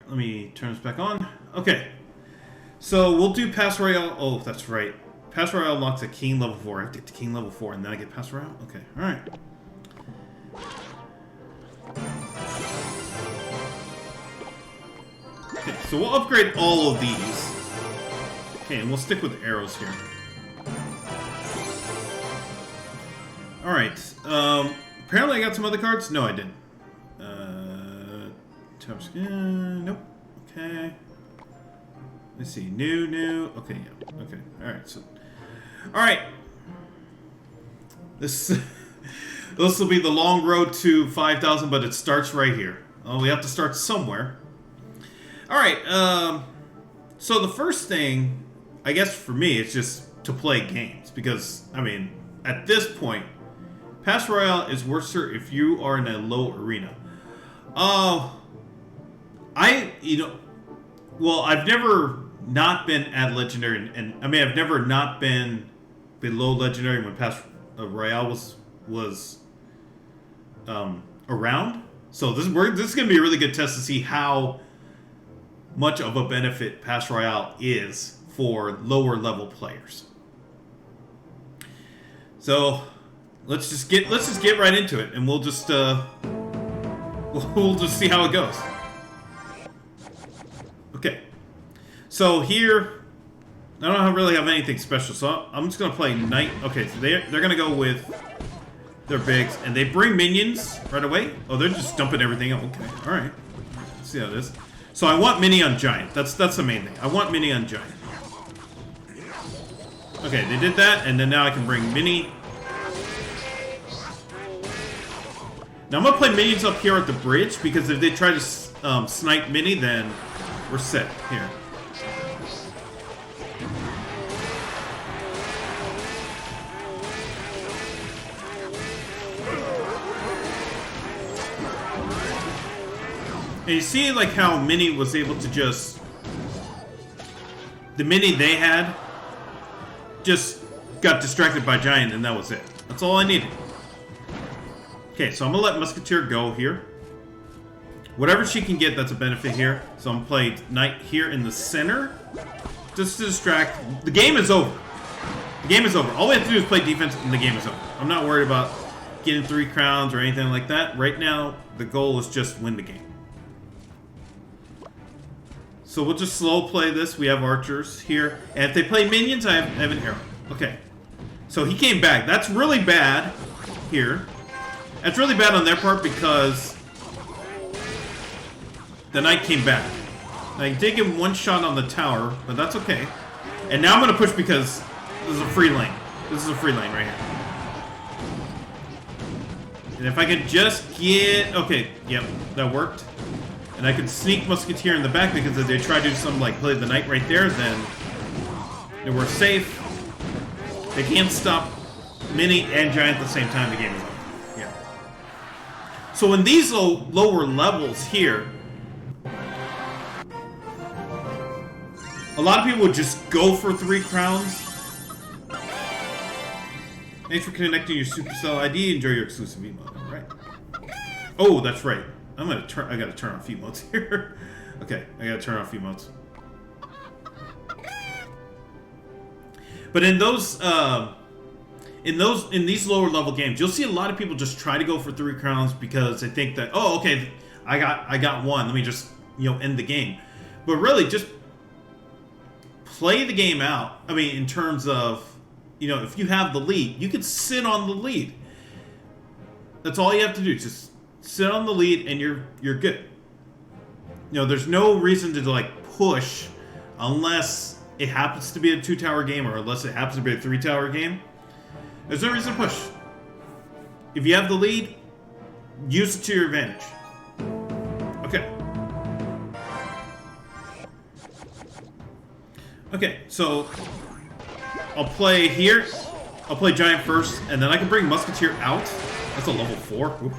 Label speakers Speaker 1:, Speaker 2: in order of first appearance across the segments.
Speaker 1: let me turn this back on. Okay. So we'll do Pass Royale. Oh, that's right. Pass Royale unlocks a King level 4. I have to get to King level 4 and then I get Pass Royale? Okay, alright. Okay, so we'll upgrade all of these. Okay, and we'll stick with arrows here. Alright, apparently I got some other cards? No, I didn't. Top skin, nope. Okay. Let's see, new. Okay, yeah, okay. Alright, so. Alright. This will be the long road to 5,000, but it starts right here. Oh, we have to start somewhere. Alright, so the first thing, I guess for me, it's just to play games. Because, I mean, at this point, Pass Royale is worth it if you are in a low arena. Well, I've never not been at Legendary, and I mean, I've never not been below Legendary when Pass Royale was around. So this is going to be a really good test to see how much of a benefit Pass Royale is for lower level players. So let's just get right into it, and we'll just see how it goes. Okay. So here, I don't really have anything special, so I'm just gonna play Knight. Okay, so they're gonna go with their bigs, and they bring minions right away. Oh, they're just dumping everything up. Okay, all right. Let's see how it is. So I want mini on giant. That's the main thing. I want mini on giant. Okay, they did that, and then now I can bring mini. Now I'm gonna play minions up here at the bridge because if they try to snipe mini, then we're set here. And you see like how Mini was able to just... The Mini they had just got distracted by Giant and that was it. That's all I needed. Okay, so I'm going to let Musketeer go here. Whatever she can get, that's a benefit here. So I'm going to play Knight here in the center. Just to distract. The game is over. The game is over. All we have to do is play defense and the game is over. I'm not worried about getting 3 crowns or anything like that. Right now, the goal is just win the game. So we'll just slow play this. We have archers here. And if they play minions, I have an arrow. Okay. So he came back. That's really bad here. That's really bad on their part because the knight came back. I did give him 1 shot on the tower, but that's okay. And now I'm going to push because this is a free lane. This is a free lane right here. And if I could just get... Okay, yep, that worked. And I could sneak Musketeer in the back because if they try to do something like play the knight right there, then we're safe. They can't stop Mini and Giant at the same time. The game is over. Yeah. So in these lower levels here, a lot of people would just go for 3 crowns. Thanks for connecting your Supercell ID. Enjoy your exclusive emote. All right. Oh, that's right. I gotta turn off emotes here. Okay, I gotta turn off emotes. But in these lower level games, you'll see a lot of people just try to go for 3 crowns because they think that, oh, okay, I got 1. Let me just end the game. But really, just play the game out. I mean, in terms of if you have the lead, you can sit on the lead. That's all you have to do. Just sit on the lead and you're good. There's no reason to push unless it happens to be a 2-tower game or unless it happens to be a 3-tower game. There's no reason to push. If you have the lead, use it to your advantage. Okay. Okay, so I'll play here. I'll play Giant first, and then I can bring Musketeer out. That's a level 4. Oop.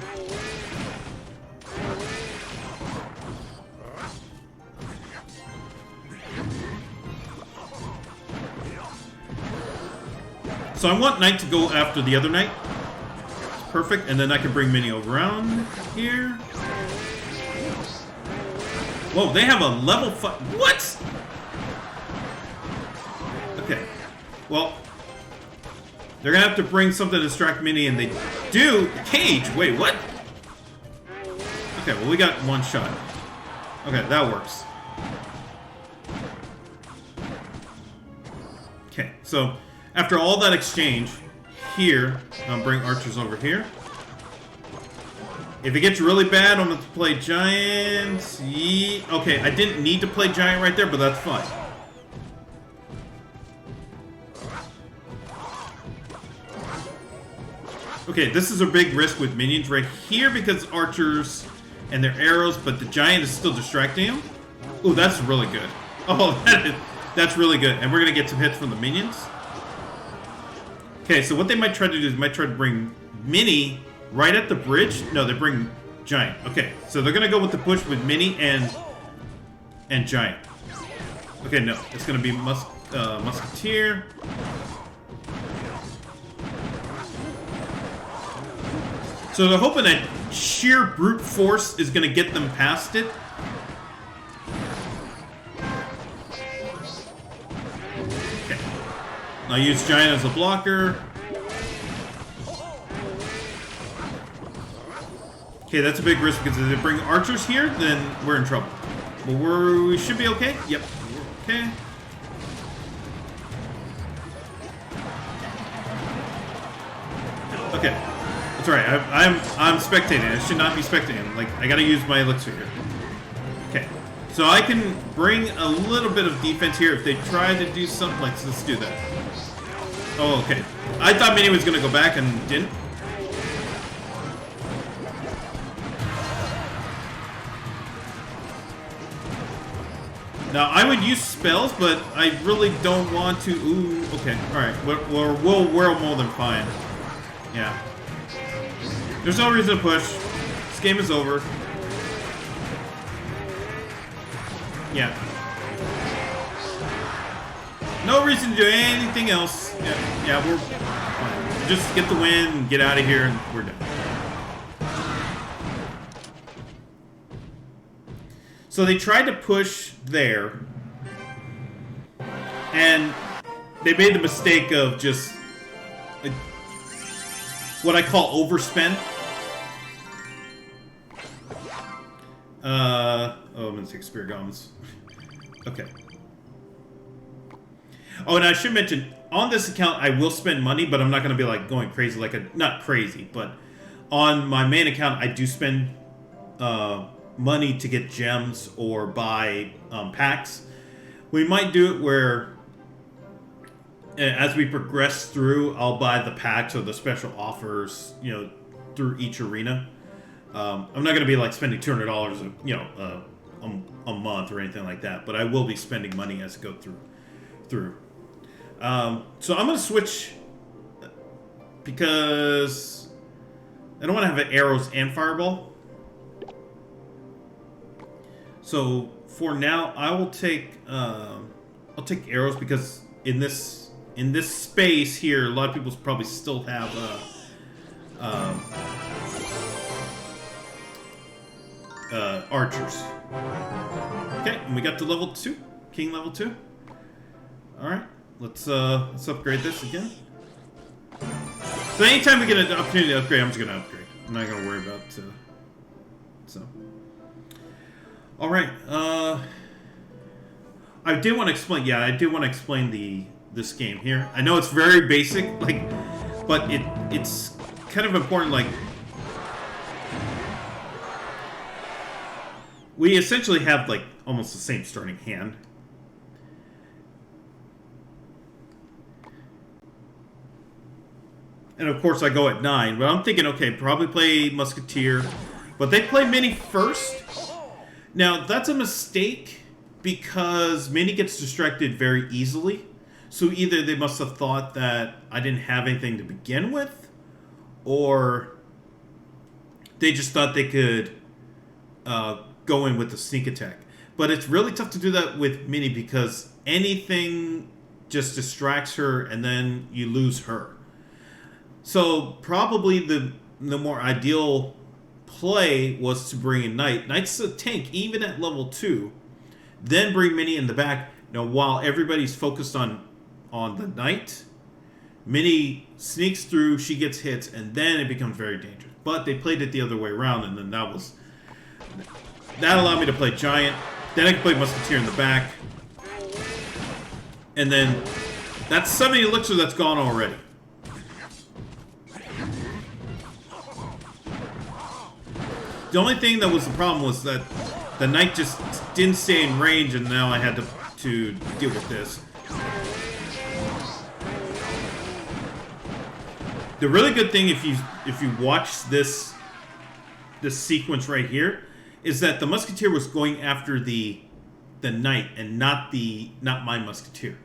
Speaker 1: So I want Knight to go after the other Knight. Perfect, and then I can bring Mini around here. Whoa, they have a level 5. What? Okay. Well, they're gonna have to bring something to distract Minnie, and they do. Cage. Wait, what? Okay, well, we got one shot. Okay, that works. Okay, so after all that exchange, here, I'll bring archers over here. If it gets really bad, I'm going to play giant. Okay, I didn't need to play giant right there, but that's fine. Okay, this is a big risk with minions right here because archers and their arrows, but the giant is still distracting him. Ooh, that's really good. Oh, that's really good. And we're going to get some hits from the minions. Okay, so what they might try to do is they might try to bring Mini right at the bridge. No, they bring giant. Okay, so they're going to go with the push with Mini and giant. Okay, no, it's going to be musketeer. So they're hoping that sheer brute force is going to get them past it. Okay. I'll use giant as a blocker. Okay, that's a big risk because if they bring archers here, then we're in trouble. But we should be okay. Yep, we're okay. Okay. That's right. I'm spectating. I should not be spectating. Like, I gotta use my elixir here. Okay. So I can bring a little bit of defense here if they try to do something. Let's do that. Oh, okay. I thought Mini was gonna go back and didn't. Now, I would use spells, but I really don't want to. Ooh, okay. Alright. We're more than fine. Yeah. There's no reason to push. This game is over. Yeah. No reason to do anything else. Yeah, we're fine. Just get the win and get out of here and we're done. So they tried to push there. And they made the mistake of just what I call overspend. Oh, I'm gonna take Spirit Goblins. Okay. Oh, and I should mention, on this account, I will spend money, but I'm not gonna be like going crazy, not crazy, but on my main account, I do spend money to get gems or buy packs. We might do it where as we progress through, I'll buy the packs or the special offers, through each arena. I'm not going to be like spending $200, a month or anything like that, but I will be spending money as I go through. So I'm going to switch because I don't want to have arrows and fireball. So for now, I will take I'll take arrows because in this space here, a lot of people probably still have archers. Okay, and we got to level 2, king level 2. All right, let's upgrade this again. So anytime we get an opportunity to upgrade, I'm just gonna upgrade. I'm not gonna worry about so. All right, I did want to explain. Yeah, I did want to explain this game here. I know it's very basic, but it's kind of important. Like, we essentially have almost the same starting hand. And of course I go at 9, but I'm thinking, okay, probably play Musketeer. But they play Mini first. Now, that's a mistake because Mini gets distracted very easily. So either they must have thought that I didn't have anything to begin with, or they just thought they could go in with the sneak attack. But it's really tough to do that with Mini because anything just distracts her and then you lose her. So probably the more ideal play was to bring in Knight. Knight's a tank, even at level 2. Then bring Minnie in the back. Now, while everybody's focused on the Knight, Minnie sneaks through, she gets hits, and then it becomes very dangerous. But they played it the other way around, and then that allowed me to play Giant. Then I could play Musketeer in the back. And then that's 70 elixir that's gone already. The only thing that was the problem was that the Knight just didn't stay in range, and now I had to deal with this. The really good thing, if you watch this sequence right here, is that the Musketeer was going after the Knight and not my Musketeer.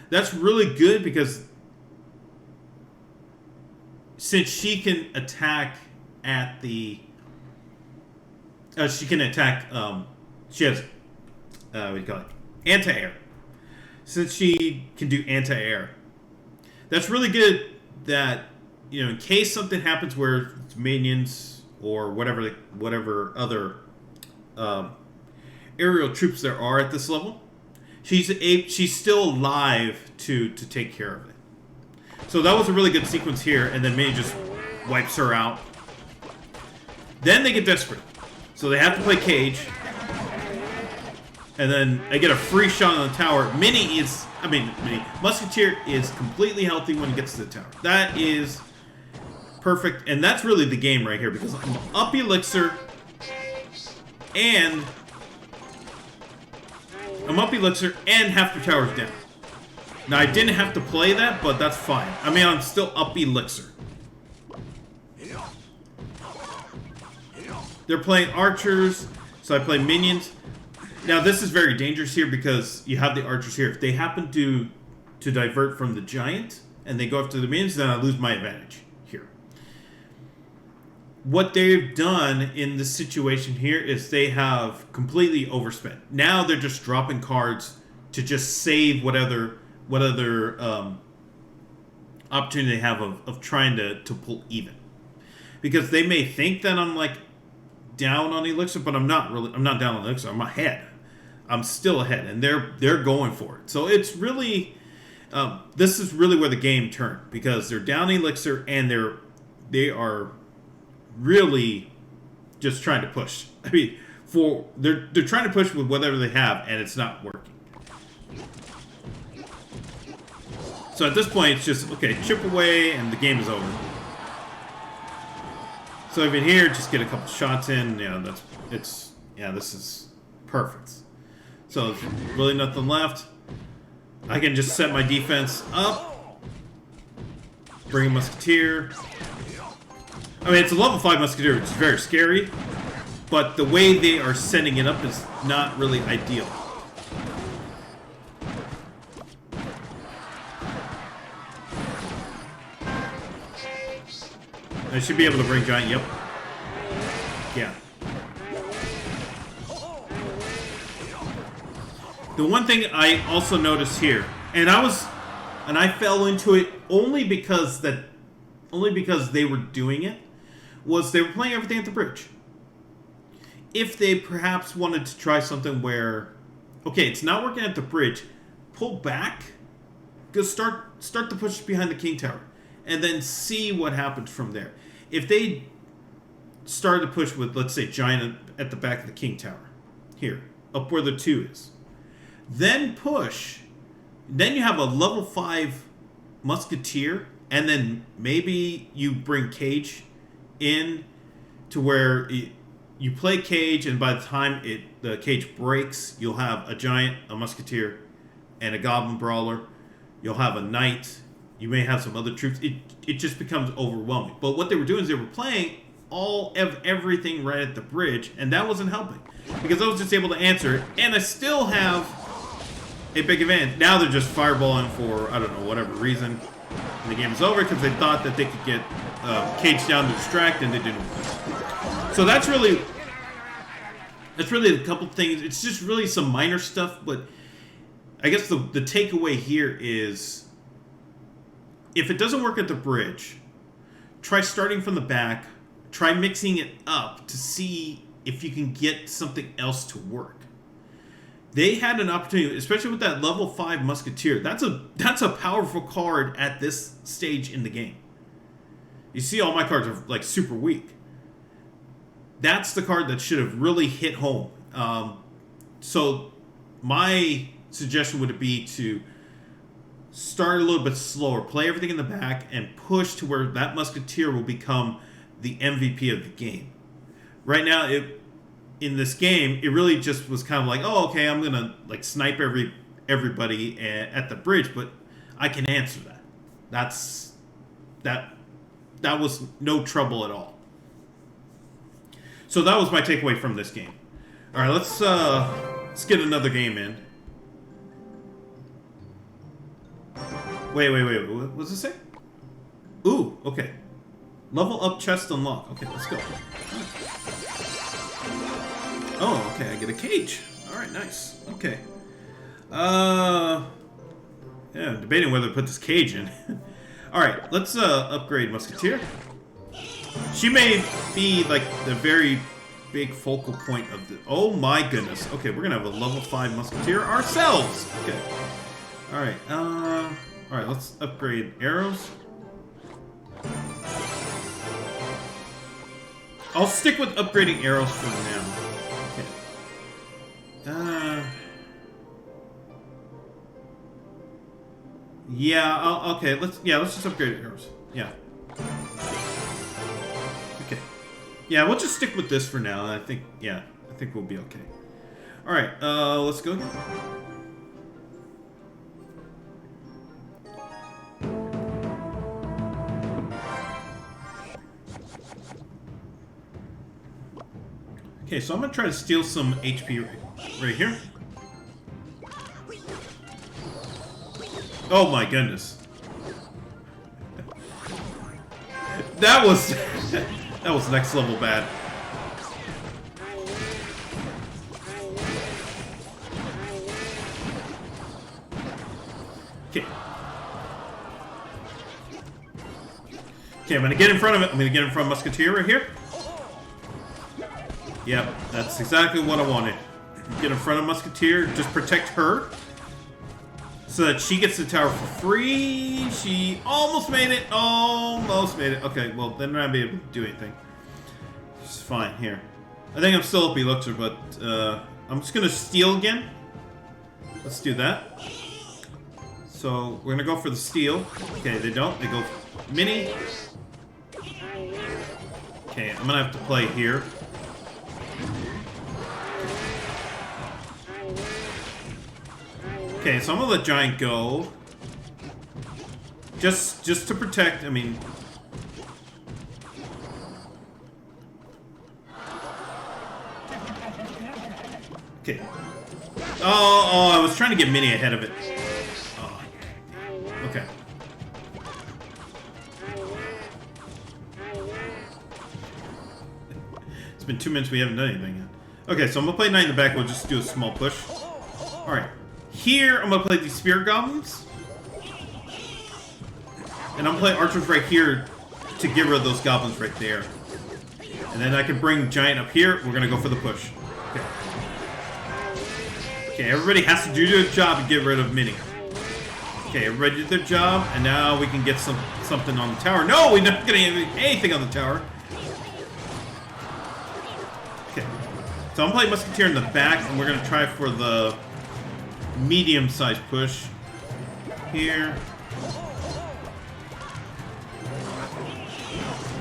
Speaker 1: That's really good because since she can attack at the she has what do you call it? Anti-air. Since she can do anti-air, that's really good. That, you know, in case something happens where it's minions or whatever other aerial troops there are at this level, she's still alive to take care of it. So that was a really good sequence here, and then Minnie just wipes her out. Then they get desperate, so they have to play Cage, and then I get a free shot on the tower. Musketeer is completely healthy when he gets to the tower. That is perfect, and that's really the game right here, because I'm up elixir and half the tower's down. Now, I didn't have to play that, but that's fine. I mean, I'm still up elixir. They're playing archers, so I play minions. Now, this is very dangerous here because you have the archers here. If they happen to divert from the giant and they go after the minions, then I lose my advantage here. What they've done in this situation here is they have completely overspent. Now they're just dropping cards to just save what other opportunity they have of trying to pull even. Because they may think that I'm like down on elixir, but I'm not down on elixir. I'm ahead. I'm still ahead, and they're going for it. So it's really this is really where the game turned, because they're down elixir and they are really just trying to push. I mean, they're trying to push with whatever they have, and it's not working. So at this point, it's just, okay, chip away, and the game is over. So even here, just get a couple shots in. This is perfect. So there's really nothing left. I can just set my defense up. Bring a Musketeer. I mean, it's a level 5 Musketeer, which is very scary. But the way they are setting it up is not really ideal. I should be able to bring Giant, yep. Yeah. The one thing I also noticed here, and I fell into it only because they were doing it, was they were playing everything at the bridge. If they perhaps wanted to try something where, okay, it's not working at the bridge, pull back, go start the push behind the King Tower, and then see what happens from there. If they started to push with, let's say, Giant at the back of the King Tower, here, up where the 2 is, then push, then you have a level 5 Musketeer, and then maybe you bring Cage in to where you play Cage, and by the time the Cage breaks, you'll have a Giant, a Musketeer, and a Goblin Brawler. You'll have a Knight. You may have some other troops. It just becomes overwhelming. But what they were doing is they were playing everything right at the bridge, and that wasn't helping, because I was just able to answer it, and I still have a big advantage. Now they're just fireballing for, I don't know, whatever reason, and the game is over because they thought that they could get Cage down to distract, and they didn't. So that's really a couple things. It's just really some minor stuff, but I guess the takeaway here is, if it doesn't work at the bridge, try starting from the back, try mixing it up to see if you can get something else to work. They had an opportunity, especially with that level 5 Musketeer. That's a powerful card at this stage in the game. You see all my cards are like super weak. That's the card that should have really hit home. So my suggestion would be to start a little bit slower, play everything in the back, and push to where that Musketeer will become the MVP of the game. Right now, in this game, it really just was kind of like, oh, okay, I'm gonna like snipe everybody at the bridge, but I can answer that. That was no trouble at all. So that was my takeaway from this game. All right, let's get another game in. Wait. What does it say? Ooh, okay. Level up chest unlock. Okay, let's go. Oh, okay, I get a cage. Alright, nice. Okay. Yeah, I'm debating whether to put this cage in. Alright, let's upgrade Musketeer. She may be like the very big focal point of the... Oh my goodness. Okay, we're gonna have a level 5 Musketeer ourselves. Okay. Alright, alright, let's upgrade arrows. I'll stick with upgrading arrows for now. Yeah, okay, let's just upgrade arrows. Yeah. Okay. Yeah, we'll just stick with this for now. I think we'll be okay. Alright, let's go again. Okay, so I'm gonna try to steal some HP right here. Oh my goodness. That was that was next level bad. Okay. Okay, I'm gonna get in front of it. I'm gonna get in front of Musketeer right here. Yep, that's exactly what I wanted. Get in front of Musketeer, just protect her. So that she gets the tower for free. She almost made it. Almost made it. Okay, well, then I'm not be able to do anything. It's fine, here. I think I'm still up Elixir, but I'm just going to steal again. Let's do that. So, we're going to go for the steal. Okay, they don't. They go mini. Okay, I'm going to have to play here. Okay, so I'm gonna let Giant go. Just to protect, I mean... Okay. Oh, I was trying to get Mini ahead of it. Oh. Okay. It's been 2 minutes, we haven't done anything yet. Okay, so I'm gonna play Knight in the back, we'll just do a small push. Alright. Here, I'm going to play these Spirit Goblins. And I'm going to play Archers right here to get rid of those Goblins right there. And then I can bring Giant up here. We're going to go for the push. Okay. Okay, everybody has to do their job and get rid of Mini. Okay, everybody did their job, and now we can get something on the tower. No, we're not getting anything on the tower. Okay. So I'm playing Musketeer in the back, and we're going to try for the... medium-sized push here.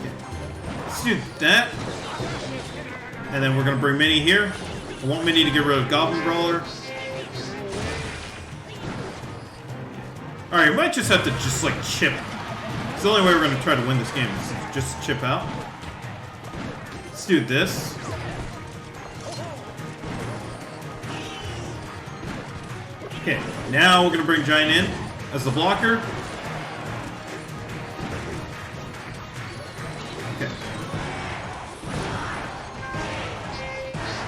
Speaker 1: Okay. Let's do that. And then we're going to bring Mini here. I want Mini to get rid of Goblin Brawler. Alright, we might just have to just like chip. It's the only way we're going to try to win this game is just chip out. Let's do this. Okay, now we're going to bring Giant in as the blocker. Okay.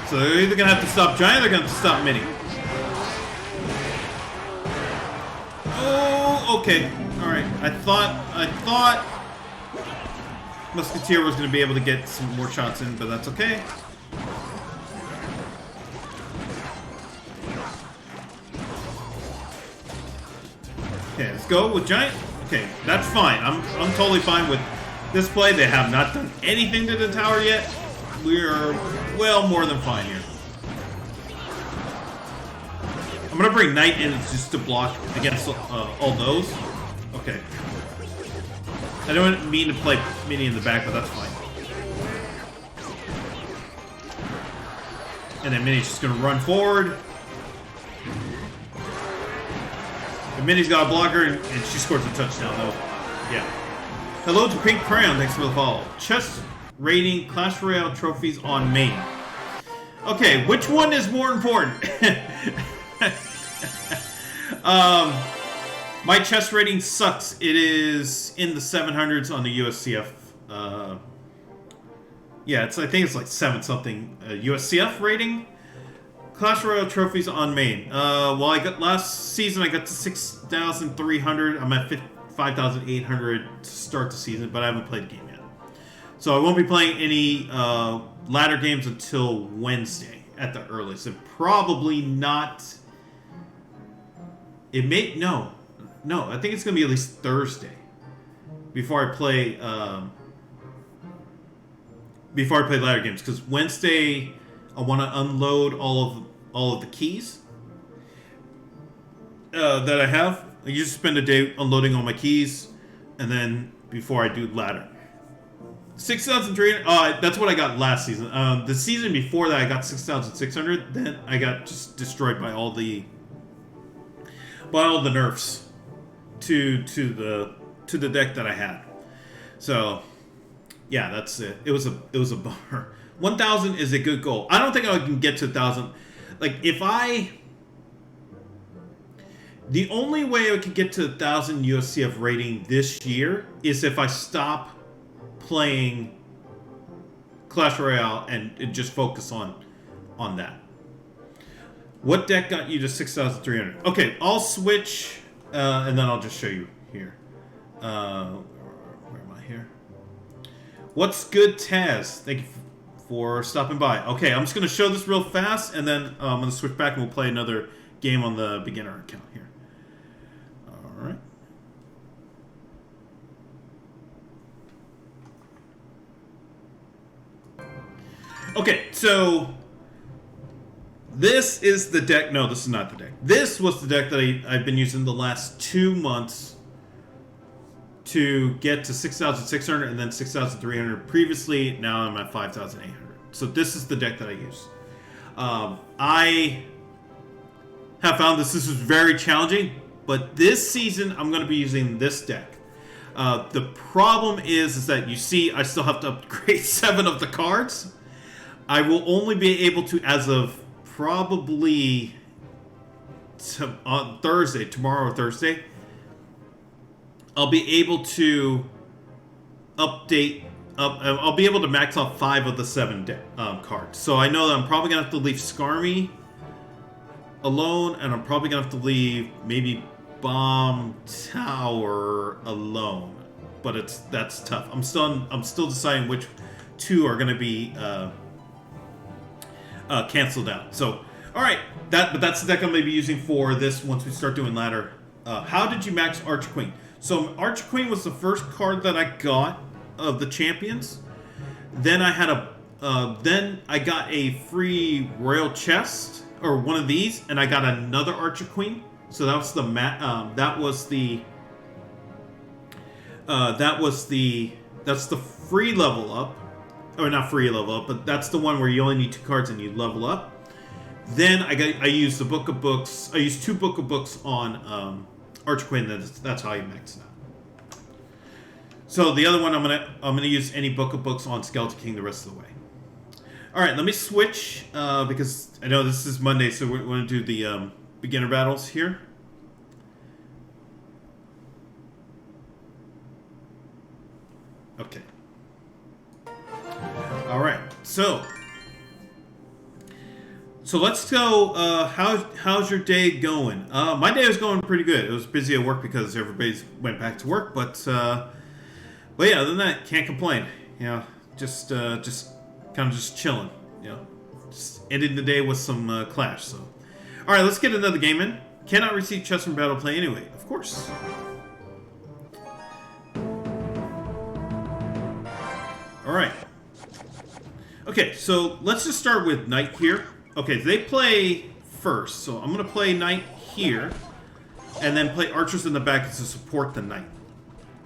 Speaker 1: So they're either going to have to stop Giant or they're going to have to stop Mini. Oh, okay. Alright, I thought... Musketeer was going to be able to get some more shots in, but that's okay. Okay, let's go with Giant. Okay, that's fine. I'm totally fine with this play. They have not done anything to the tower yet. We're well more than fine here. I'm gonna bring Knight in just to block against all those. Okay. I don't mean to play Mini in the back, but that's fine. And then Mini's just gonna run forward. And Minnie's got a blocker, and she scores a touchdown, though. Yeah. Hello to Pink Crayon, thanks for the follow. Chess rating Clash Royale trophies on main. Okay, which one is more important? My chess rating sucks. It is in the 700s on the USCF. Yeah, I think it's like 7-something USCF rating. Clash Royale trophies on main. Well, last season I got to 6,300. I'm at 5,800 to start the season, but I haven't played the game yet. So I won't be playing any ladder games until Wednesday at the earliest. And probably not. It may no. I think it's gonna be at least Thursday before I play. Before I play ladder games, because Wednesday I want to unload all of the keys that I have. I usually spend a day unloading all my keys, and then before I do ladder. 6,300. That's what I got last season. The season before that, I got 6,600. Then I got just destroyed by all the nerfs to the deck that I had. So yeah, that's it. It was a bummer. 1,000 is a good goal. I don't think I can get to 1,000. Like the only way I could get to 1,000 USCF rating this year is if I stop playing Clash Royale and just focus on that. What deck got you to 6,300? Okay, I'll switch, and then I'll just show you here. Where am I here? What's good, Taz? Thank you for stopping by. Okay, I'm just going to show this real fast, and then I'm going to switch back and we'll play another game on the beginner account here. All right. Okay, so this is the deck. No, this is not the deck. This was the deck that I've been using the last 2 months to get to 6,600 and then 6,300 previously. Now I'm at 5,800. So this is the deck that I use. I have found this is very challenging, but this season I'm going to be using this deck. The problem is that you see I still have to upgrade 7 of the cards. I will only be able to, as of probably on Thursday, tomorrow or Thursday, I'll be able to update. I'll be able to max out 5 of the 7 cards. So I know that I'm probably gonna have to leave Skarmy alone, and I'm probably gonna have to leave maybe Bomb Tower alone. But that's tough. I'm still deciding which 2 are gonna be canceled out. So all right, but that's the deck I'm gonna be using for this once we start doing ladder. How did you max Archer Queen? So Archer Queen was the first card that I got of the champions. Then I had then I got a free royal chest or one of these, and I got another Archer Queen. So that was that's the free level up, or not free level up, but that's the one where you only need 2 cards and you level up. Then I used the Book of Books. I used 2 Book of Books on Archer Queen. That's how you max it out. So the other one, I'm gonna use any Book of Books on Skeleton King the rest of the way. All right, let me switch because I know this is Monday, so we're going to do the beginner battles here. Okay. All right, so let's go. How's your day going? My day was going pretty good. It was busy at work because everybody's went back to work, but yeah, other than that, can't complain. Yeah, just kind of just chilling. You know, just ending the day with some Clash. So, all right, let's get another game in. Cannot receive chest from battle play anyway. Of course. All right. Okay, so let's just start with Knight here. Okay, they play first, so I'm gonna play Knight here, and then play archers in the back to support the Knight.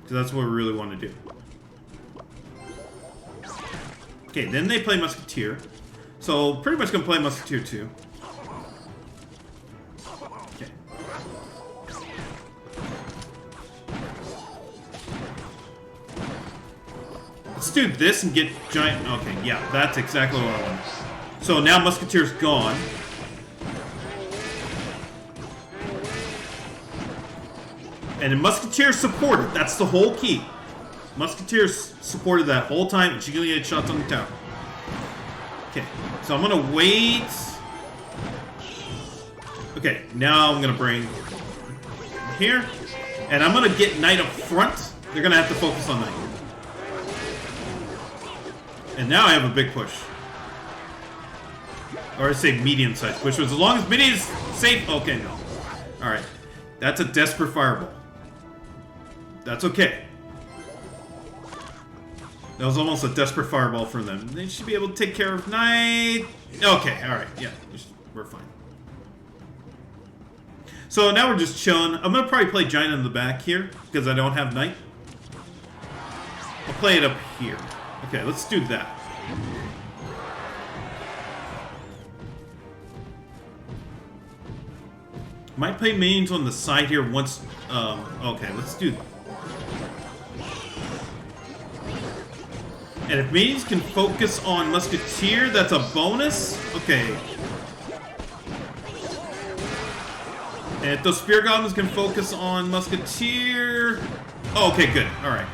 Speaker 1: So that's what we really want to do. Okay, then they play Musketeer. So pretty much gonna play Musketeer too. Okay. Let's do this and get giant. Okay, yeah, that's exactly what I want. So now Musketeer's gone. And then Musketeer's supported. That's the whole key. Musketeer's supported that whole time, and she's gonna get shots on the tower. Okay, so I'm gonna wait. Okay, now I'm gonna bring here, and I'm gonna get Knight up front. They're gonna have to focus on Knight. And now I have a big push. Or I say medium-sized push, which as long as mini is safe. Okay, no. Alright. That's a desperate fireball. That's okay. That was almost a desperate fireball for them. They should be able to take care of Knight. Okay, alright. Yeah, we're fine. So now we're just chilling. I'm going to probably play Giant in the back here, because I don't have Knight. I'll play it up here. Okay, let's do that. Might play minions on the side here once. Okay, let's do that. And if minions can focus on Musketeer, that's a bonus. Okay. And if those Spear Goblins can focus on Musketeer. Oh, okay, good. Alright.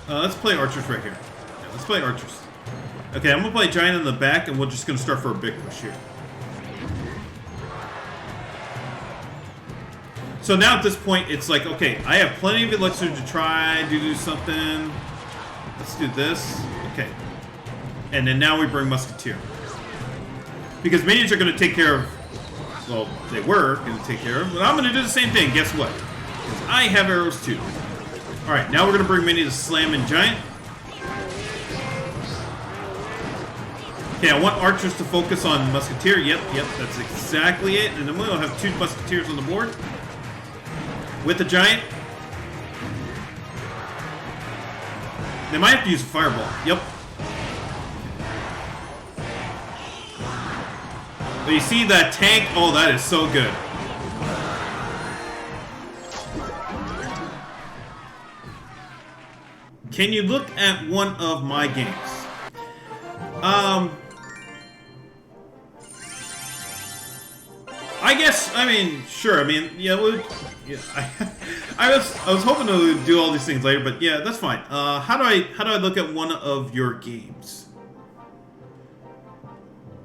Speaker 1: Let's play archers right here. Yeah, let's play archers. Okay, I'm gonna play Giant in the back, and we're just gonna start for a big push here. So now at this point, it's like, okay, I have plenty of elixir to try to do something. Let's do this. Okay. And then now we bring Musketeer. Because minions are going to take care of, well, they were going to take care of, but I'm going to do the same thing. Guess what? Because I have arrows too. Alright, now we're going to bring minions to Slam and Giant. Okay, I want archers to focus on Musketeer. Yep, that's exactly it. And then we'll have 2 Musketeers on the board. With the Giant. They might have to use a fireball. Yep. But you see that tank? Oh, that is so good. Can you look at one of my games? I guess, I mean, sure. I mean, yeah, I was hoping to do all these things later, but yeah, that's fine. How do I look at one of your games?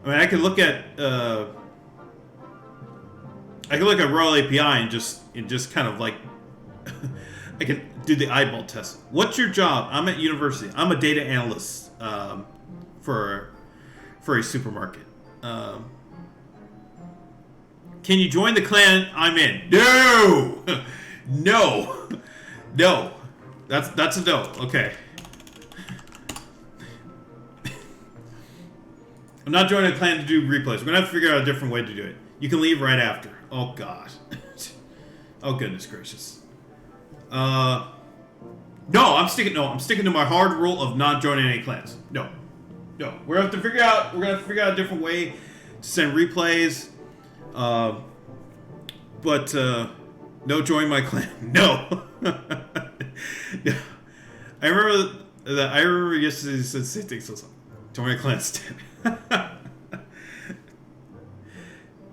Speaker 1: I mean, I can look at Royal API and just kind of like I can do the eyeball test. What's your job? I'm at university. I'm a data analyst for a supermarket. Can you join the clan I'm in? No! No! No. That's a no. Okay. I'm not joining a clan to do replays. We're gonna have to figure out a different way to do it. You can leave right after. Oh god. Oh goodness gracious. No, I'm sticking to my hard rule of not joining any clans. No. We're gonna have to figure out a different way to send replays. But no, join my clan. No. Yeah. I remember yesterday you said same thing, so join my clan instead.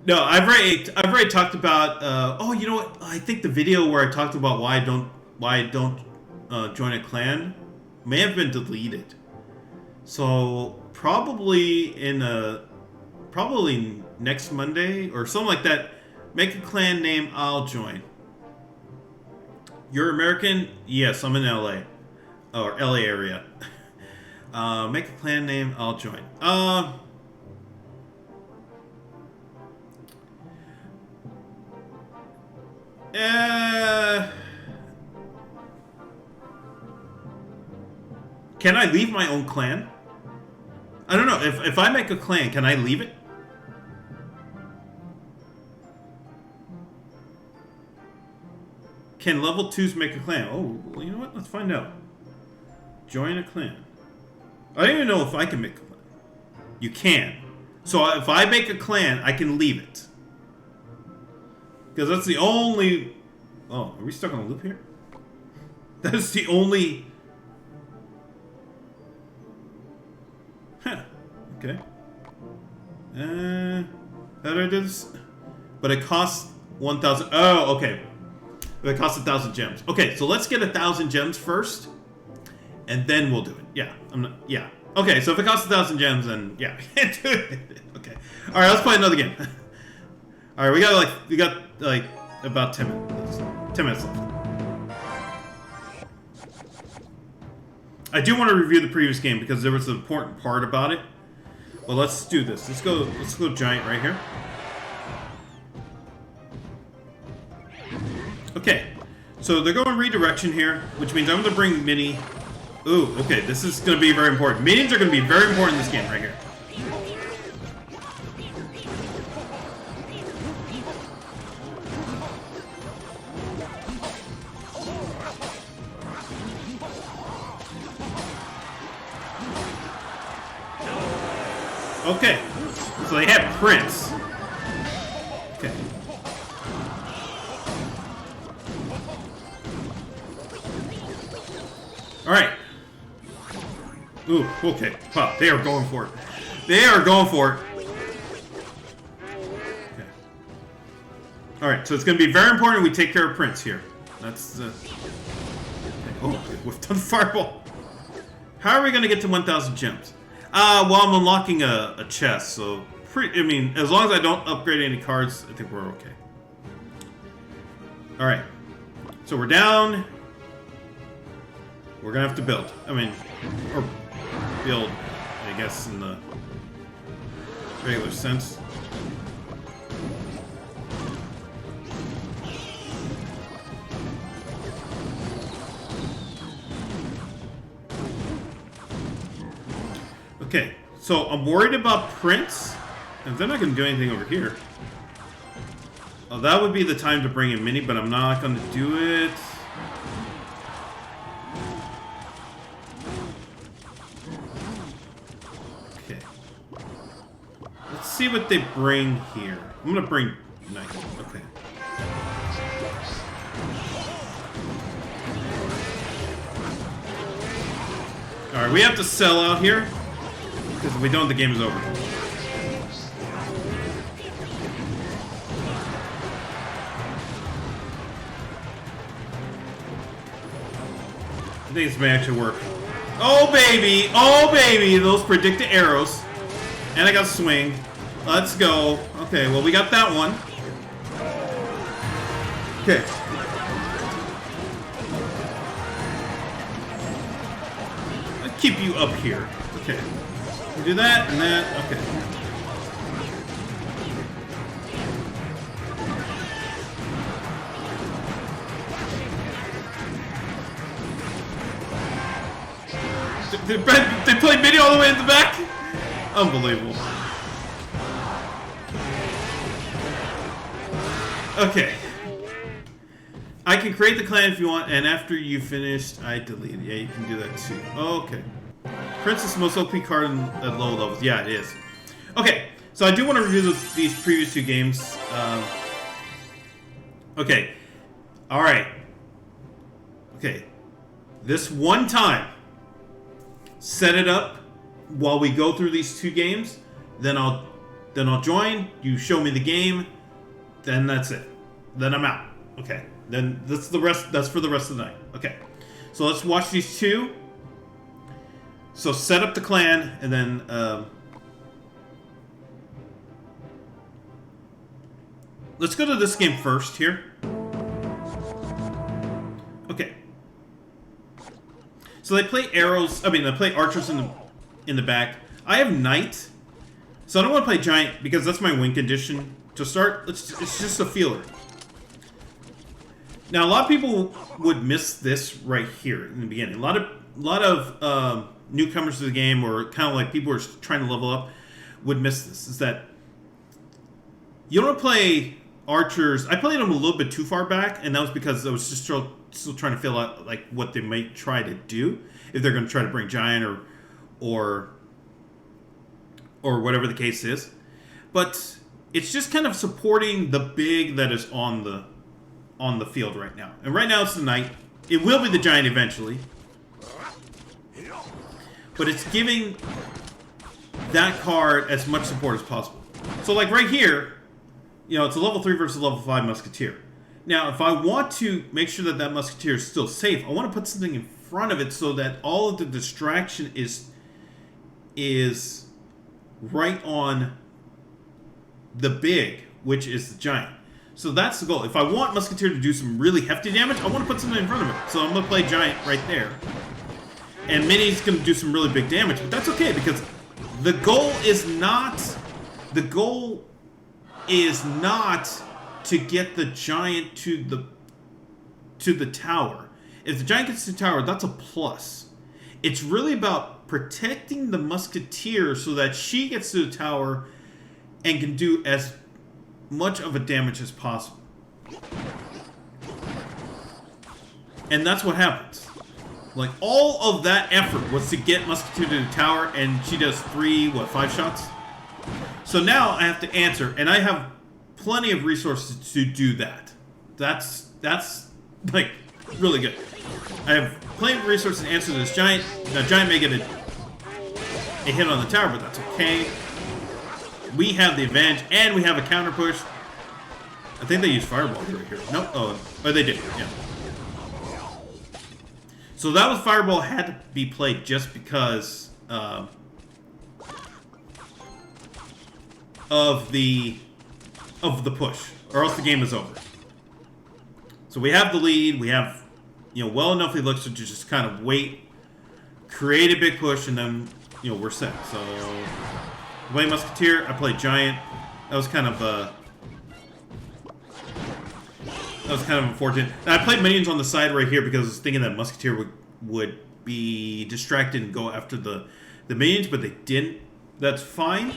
Speaker 1: No, I've already talked about oh, you know what? I think the video where I talked about why I don't join a clan may have been deleted. So probably next Monday or something like that, make a clan name, I'll join. You're American? Yes, I'm in LA. Or LA area. Make a clan name, I'll join. Can I leave my own clan? I don't know. If I make a clan, can I leave it? Can level 2s make a clan? Oh, well, you know what? Let's find out. Join a clan. I don't even know if I can make a clan. You can. So if I make a clan, I can leave it. Because that's the only... Oh, are we stuck on a loop here? That's the only... Huh. Okay. How do I do this? But it costs 1,000... Oh, okay. But it costs 1,000 gems. Okay, so let's get 1,000 gems first. And then we'll do it. Yeah. Yeah. Okay, so if it costs 1,000 gems, then yeah, we can't do it. Okay. Alright, let's play another game. Alright, we got like about 10 minutes. 10 minutes left. I do want to review the previous game because there was an important part about it. Well, let's do this. Let's go giant right here. Okay. So they're going redirection here, which means I'm going to bring mini. Ooh, okay, this is going to be very important. Minions are going to be very important in this game right here. Okay, so they have Prince. Okay. Alright. Ooh, okay. Wow, they are going for it. They are going for it. Okay. Alright, so it's going to be very important we take care of Prince here. That's okay. Oh, we've done Fireball. How are we going to get to 1,000 gems? Well, I'm unlocking a chest, so... I mean, as long as I don't upgrade any cards, I think we're okay. Alright. So we're down... We're gonna have to build. I mean, or build, I guess, in the regular sense. Okay, so I'm worried about Prince, and they're not gonna do anything over here. Oh, that would be the time to bring in Mini, but I'm not gonna do it. See what they bring here. I'm gonna bring Knight. Okay. Alright, we have to sell out here. Because if we don't, the game is over. I think this may actually work. Oh baby! Oh baby! Those predicted arrows. And I got swing. Let's go. Okay, well, we got that one. Okay. Let's keep you up here. Okay. We do that and that. Okay. They play Mini all the way in the back? Unbelievable. Okay. I can create the clan if you want, and after you finished, I delete it. Yeah, you can do that too. Okay. Princess most OP card at low levels. Yeah, it is. Okay, so I do want to review these previous two games. Okay. Alright. Okay. This one time, set it up while we go through these two games. Then I'll join. You show me the game. Then that's it. Then I'm out. Okay. Then that's the rest. That's for the rest of the night. Okay. So let's watch these two. So set up the clan, and then let's go to this game first here. So they play arrows. I mean, they play archers in the back. I have knight, so I don't want to play giant because that's my win condition to start. It's just a feeler. Now, a lot of people would miss this right here in the beginning. A lot of newcomers to the game, or kind of like people who are trying to level up, would miss this. Is that you don't play archers. I played them a little bit too far back, and that was because I was just still trying to feel out like what they might try to do if they're going to try to bring giant or whatever the case is. But it's just kind of supporting the big that is on the field right now. And right now it's the knight. It will be the giant eventually. But it's giving that card as much support as possible. So like right here, you know, it's a level 3 versus level 5 musketeer. Now, if I want to make sure that that musketeer is still safe, I want to put something in front of it so that all of the distraction is right on the big, which is the giant. So that's the goal. If I want musketeer to do some really hefty damage, I want to put something in front of it. So I'm going to play giant right there. And Mini's going to do some really big damage, but that's okay because the goal is not to get the giant to the tower. If the giant gets to the tower, that's a plus. It's really about protecting the musketeer so that she gets to the tower and can do as much of a damage as possible. And that's what happens. Like, all of that effort was to get musketeer to the tower, and she does 5 shots? So now I have to answer, and I have plenty of resources to do that. That's like really good. I have plenty of resources to answer this giant. Now giant may get a hit on the tower, but that's okay. We have the advantage, and we have a counter push. I think they use fireball right here. Nope. Oh, they did. Yeah. So that was fireball had to be played just because of the push, or else the game is over. So we have the lead. We have, you know, well enough looks to just kind of wait, create a big push, and then, you know, we're set. So I play musketeer. I play giant. That was kind of unfortunate. And I played minions on the side right here because I was thinking that musketeer would be distracted and go after the minions, but they didn't. That's fine.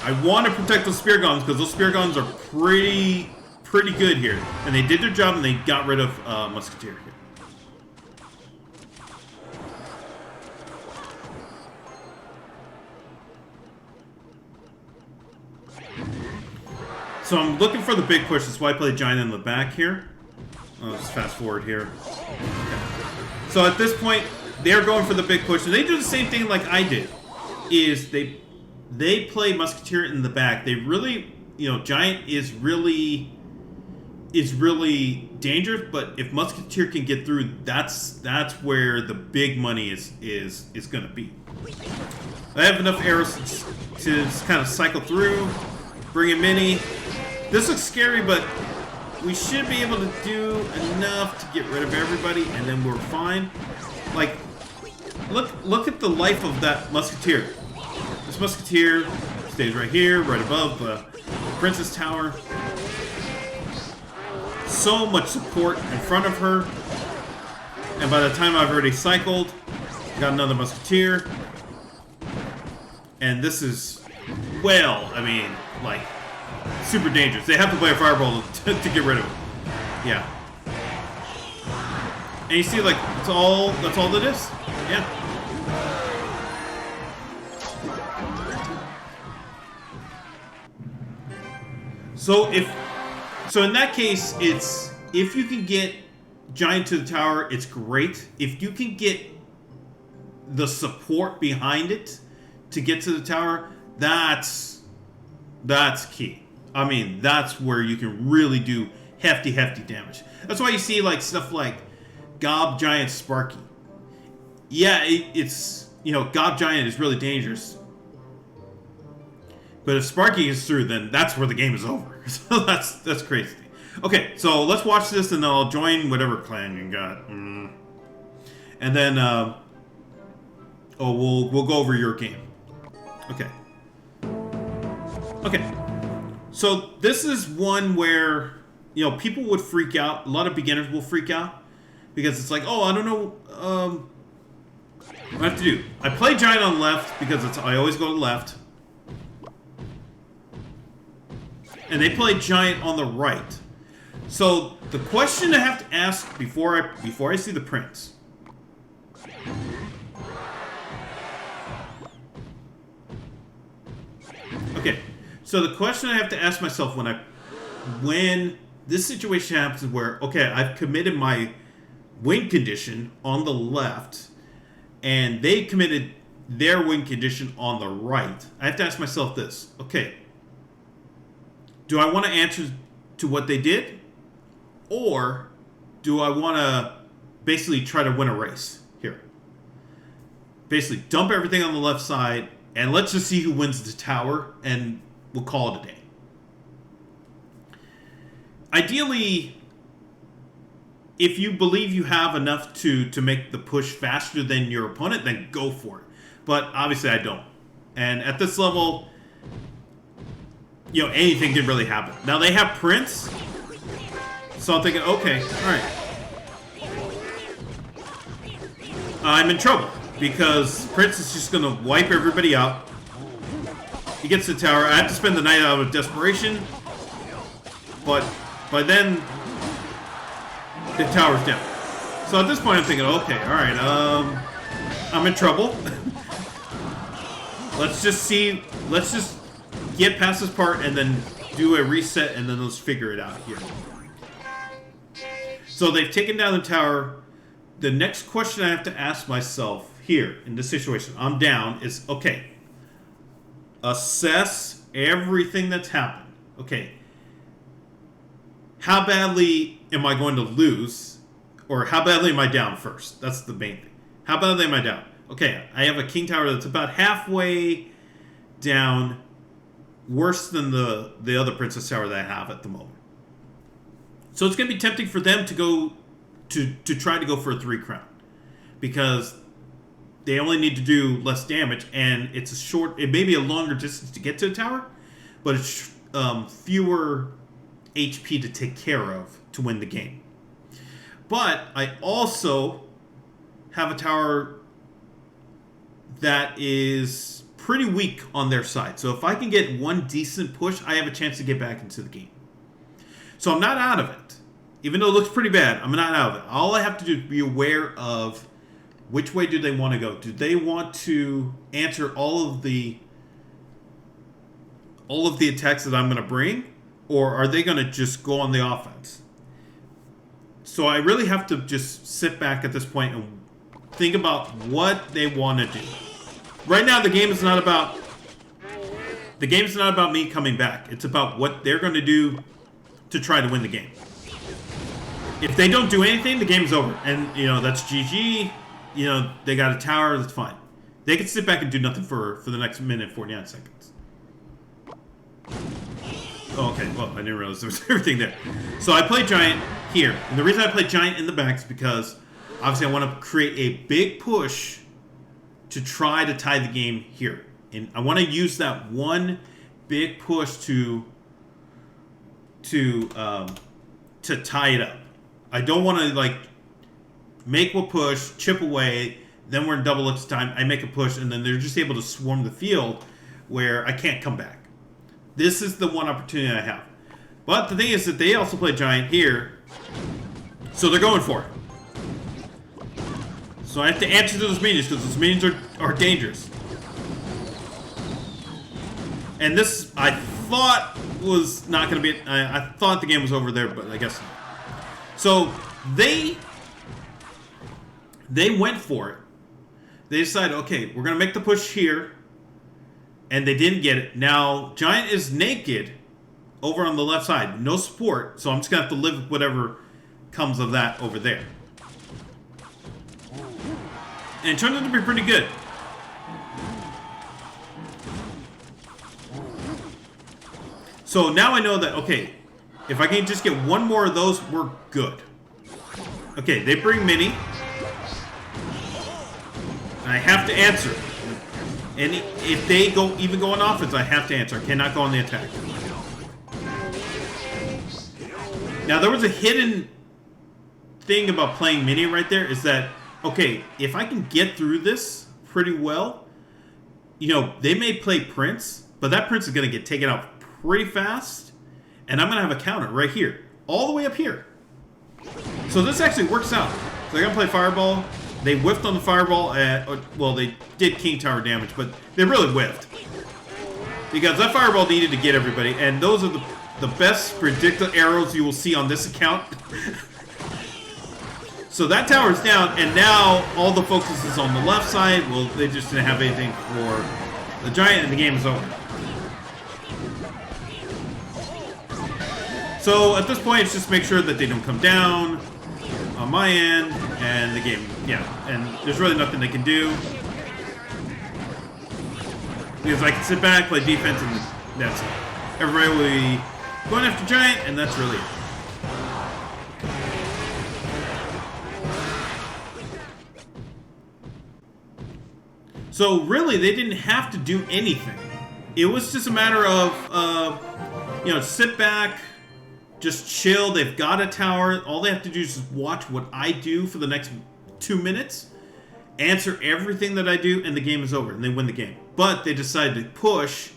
Speaker 1: I want to protect those spear guns because those spear guns are pretty good here, and they did their job and they got rid of musketeer here. So I'm looking for the big push. That's why I play giant in the back here. I'll just fast forward here. Okay. So at this point, they're going for the big push, and they do the same thing like I did. Is they play musketeer in the back. They really, you know, giant is really dangerous. But if musketeer can get through, that's where the big money is going to be. I have enough arrows to kind of cycle through, bring in mini. This looks scary, but we should be able to do enough to get rid of everybody, and then we're fine. Like, look at the life of that musketeer. This musketeer stays right here, right above the Princess Tower. So much support in front of her. And by the time I've already cycled, got another musketeer. And this is, well, I mean, like, super dangerous. They have to play a fireball to get rid of it. Yeah. And you see, like, that's all that is. Yeah. So in that case, it's, if you can get giant to the tower, it's great. If you can get the support behind it to get to the tower, that's key. I mean, that's where you can really do hefty damage. That's why you see like stuff like Gob Giant Sparky. Yeah, it's, you know, Gob Giant is really dangerous But if Sparky gets through, then that's where the game is over. So that's crazy. Okay, so let's watch this, and then I'll join whatever clan you got. And then, we'll go over your game. Okay. Okay. So this is one where, you know, people would freak out. A lot of beginners will freak out because it's like, oh, I don't know what I have to do. I play Giant on left because I always go to left. And they play Giant on the right. So the question I have to ask before I see the prince. Okay. So the question I have to ask myself when this situation happens where, okay, I've committed my win condition on the left and they committed their win condition on the right, I have to ask myself this. Okay, do I want to answer to what they did? Or do I want to basically try to win a race here? Basically, dump everything on the left side, and let's just see who wins the tower, and we'll call it a day. Ideally, if you believe you have enough to make the push faster than your opponent, then go for it. But obviously I don't. And at this level, you know, anything can really happen. Now they have Prince, so I'm thinking, okay, alright. I'm in trouble, because Prince is just going to wipe everybody out. He gets the tower. I have to spend the night out of desperation, but by then, the tower's down. So at this point, I'm thinking, okay, alright, I'm in trouble. Let's just get past this part and then do a reset, and then let's figure it out here. So they've taken down the tower. The next question I have to ask myself here in this situation, I'm down, is, okay, assess everything that's happened. Okay, how badly am I going to lose? Or how badly am I down first? That's the main thing. How badly am I down? Okay, I have a king tower that's about halfway down, worse than the other princess tower that I have at the moment. So it's going to be tempting for them to go to try to go for a 3 crown, because they only need to do less damage, and it may be a longer distance to get to a tower, but it's fewer HP to take care of to win the game. But I also have a tower that is pretty weak on their side. So if I can get one decent push, I have a chance to get back into the game. So I'm not out of it. Even though it looks pretty bad, I'm not out of it. All I have to do is be aware of which way do they want to go. Do they want to answer all of the attacks that I'm going to bring? Or are they going to just go on the offense? So I really have to just sit back at this point and think about what they want to do. Right now, the game is not about me coming back. It's about what they're going to do to try to win the game. If they don't do anything, the game's over. And, you know, that's GG. You know, they got a tower, that's fine. They can sit back and do nothing for the next minute and 49 seconds. Oh, okay, well, I didn't realize there was everything there. So I play Giant here. And the reason I play Giant in the back is because, obviously, I want to create a big push to try to tie the game here. And I want to use that one big push to tie it up. I don't want to, like, make a push, chip away, then we're in double X time, I make a push, and then they're just able to swarm the field where I can't come back. This is the one opportunity I have. But the thing is that they also play Giant here, so they're going for it. So I have to answer to those minions, because those minions are dangerous. And this, I thought, was not going to be... I thought the game was over there, but I guess not. So they went for it. They decided, okay, we're going to make the push here. And they didn't get it. Now, Giant is naked over on the left side. No support, so I'm just going to have to live with whatever comes of that over there. And it turned out to be pretty good. So now I know that, okay, if I can just get one more of those, we're good. Okay, they bring Mini. I have to answer. And if they even go on offense, I have to answer. I cannot go on the attack. Now, there was a hidden thing about playing Mini right there, is that, okay, if I can get through this pretty well, you know, they may play Prince, but that Prince is going to get taken out pretty fast, and I'm going to have a counter right here, all the way up here. So this actually works out. So they're going to play Fireball. They whiffed on the Fireball well, they did King Tower damage, but they really whiffed. Because that Fireball needed to get everybody, and those are the best predictable arrows you will see on this account. So that tower's down, and now all the focus is on the left side. Well, they just didn't have anything for the Giant, and the game is over. So at this point, it's just make sure that they don't come down on my end, and the game, yeah. And there's really nothing they can do. Because I can sit back, play defense, and that's it. Everybody will be going after Giant, and that's really it. So really, they didn't have to do anything. It was just a matter of, you know, sit back, just chill. They've got a tower. All they have to do is just watch what I do for the next 2 minutes, answer everything that I do, and the game is over, and they win the game. But they decided to push,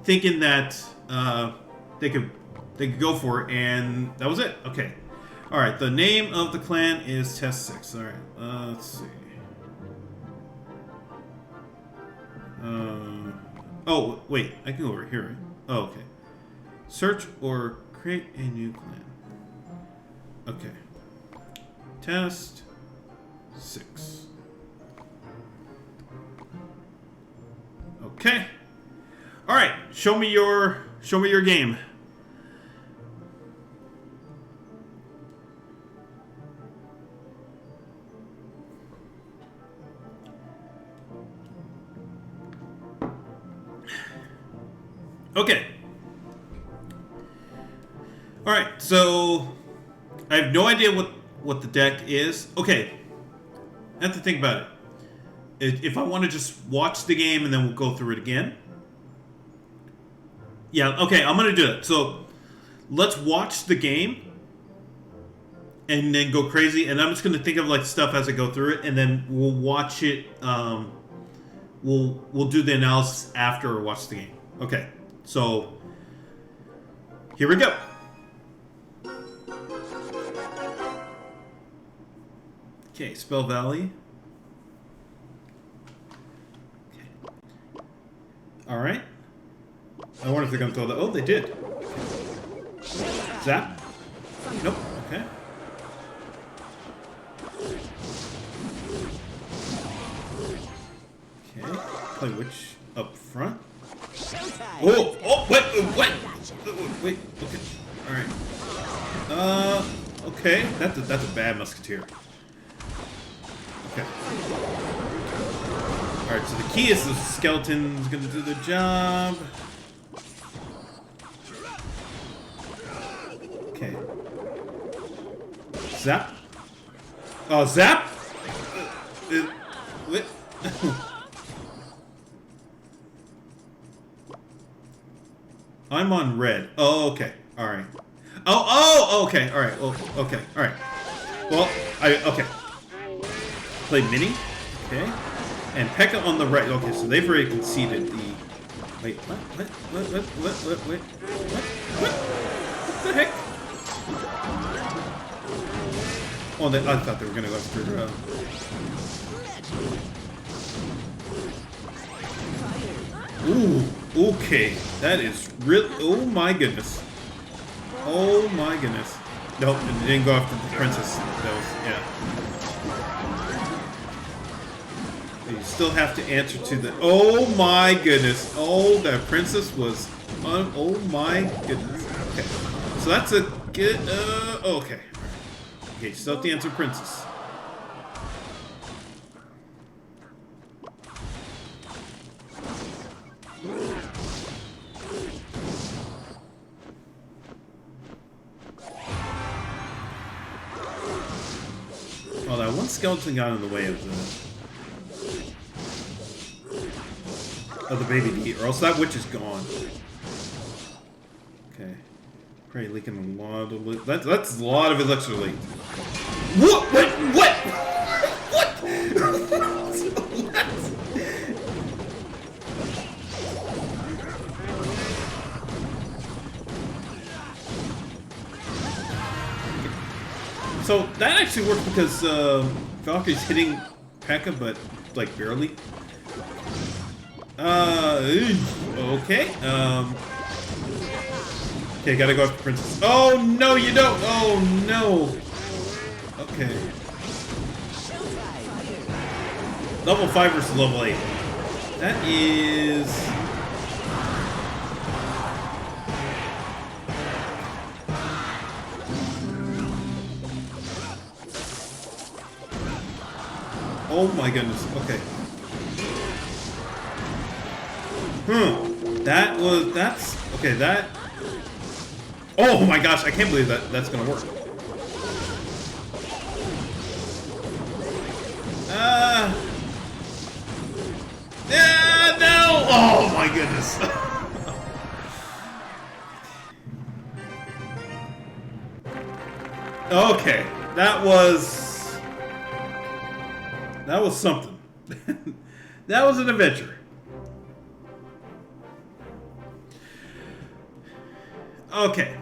Speaker 1: thinking that they could go for it, and that was it. Okay. All right. The name of the clan is Test 6. All right. Let's see. Oh, wait. I can go over here, right? Oh, okay. Search or create a new clan. Okay. Test 6. Okay. All right. Show me your game. Okay. All right, so I have no idea what the deck is. Okay, I have to think about it. If I want to just watch the game and then we'll go through it again. Yeah, okay, I'm going to do it. So let's watch the game and then go crazy. And I'm just going to think of like stuff as I go through it, and then we'll watch it. We'll do the analysis after we watch the game. Okay. So, here we go. Okay, Spell Valley. Okay. Alright. I wonder if they're going to throw that. Oh, they did. Zap? Nope. Okay. Okay. Play Witch up front. Oh, wait, okay, alright. Okay, that's a bad musketeer. Okay. Alright, so the key is the skeleton's gonna do the job. Okay. Zap. Oh, zap? What? I'm on red. Oh, okay. All right. Oh, okay. All right. Oh, okay. All right. Well, okay. Play Mini. Okay. And Pekka on the right. Okay, so they've already conceded the... Wait, what? What the heck? Oh, I thought they were going to go after... Ooh, okay. That is real. Oh my goodness. Oh my goodness. Nope, it didn't go after the princess. That was, yeah. You still have to answer to the. Oh my goodness. Oh, that princess was. Oh my goodness. Okay. So that's a good. Okay. Okay, you still have to answer princess. skeleton got in the way of the baby D, or else that witch is gone. Okay. Probably leaking a lot of... That's a lot of elixir leaked. What? What? What? What? So that actually works because Valkyrie's hitting P.E.K.K.A, but like barely. Okay. Okay, gotta go after Princess. Oh no, you don't. Oh no. Okay. Level 5 versus level 8. That is. Oh my goodness, okay. That's, okay, that... Oh my gosh, I can't believe that's gonna work. Yeah, no! Oh my goodness. Okay, that was something. That was an adventure. Okay.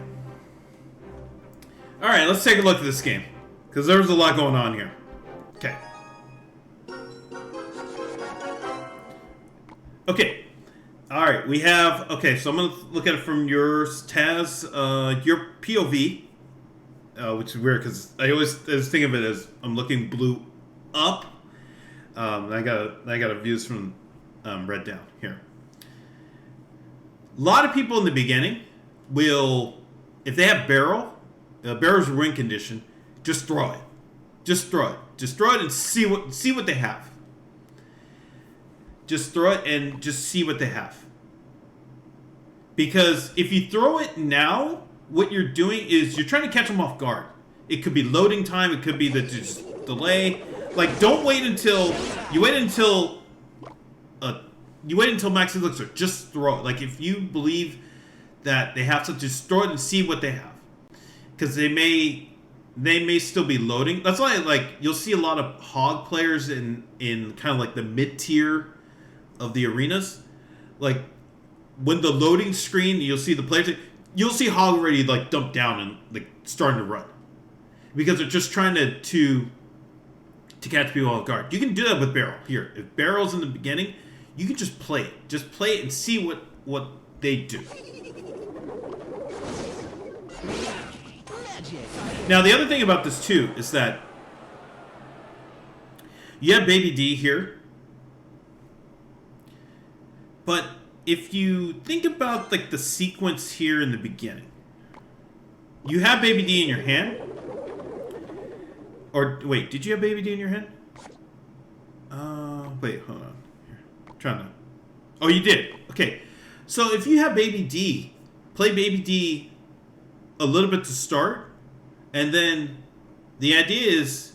Speaker 1: Alright, let's take a look at this game. Because there was a lot going on here. Okay. Okay. Alright, we have... Okay, so I'm going to look at it from yours, Taz. Your POV. Which is weird, because I always think of it as I'm looking blue up. I got a views from red down here. A lot of people in the beginning will, if they have barrel's win condition, just throw it. Just throw it. Just throw it and see what they have. Just throw it and just see what they have. Because if you throw it now, what you're doing is you're trying to catch them off guard. It could be loading time. It could be the just delay. Like, don't wait until you wait until max elixir. Just throw it. Like, if you believe that they have to, just throw it and see what they have, because they may still be loading. That's why, like, you'll see a lot of hog players in kind of like the mid tier of the arenas. Like, when the loading screen, you'll see the players. You'll see hog already like dump down and like starting to run, because they're just trying to catch people off guard. You can do that with barrel. Here, if barrel's in the beginning, you can just play it. Just play it and see what they do. Now, the other thing about this too is that you have Baby D here, but if you think about like the sequence here in the beginning, you have Baby D in your hand. Or, wait, did you have Baby D in your hand? Wait, hold on. Here, I'm trying to... Oh, you did. Okay. So, if you have Baby D, play Baby D a little bit to start. And then, the idea is,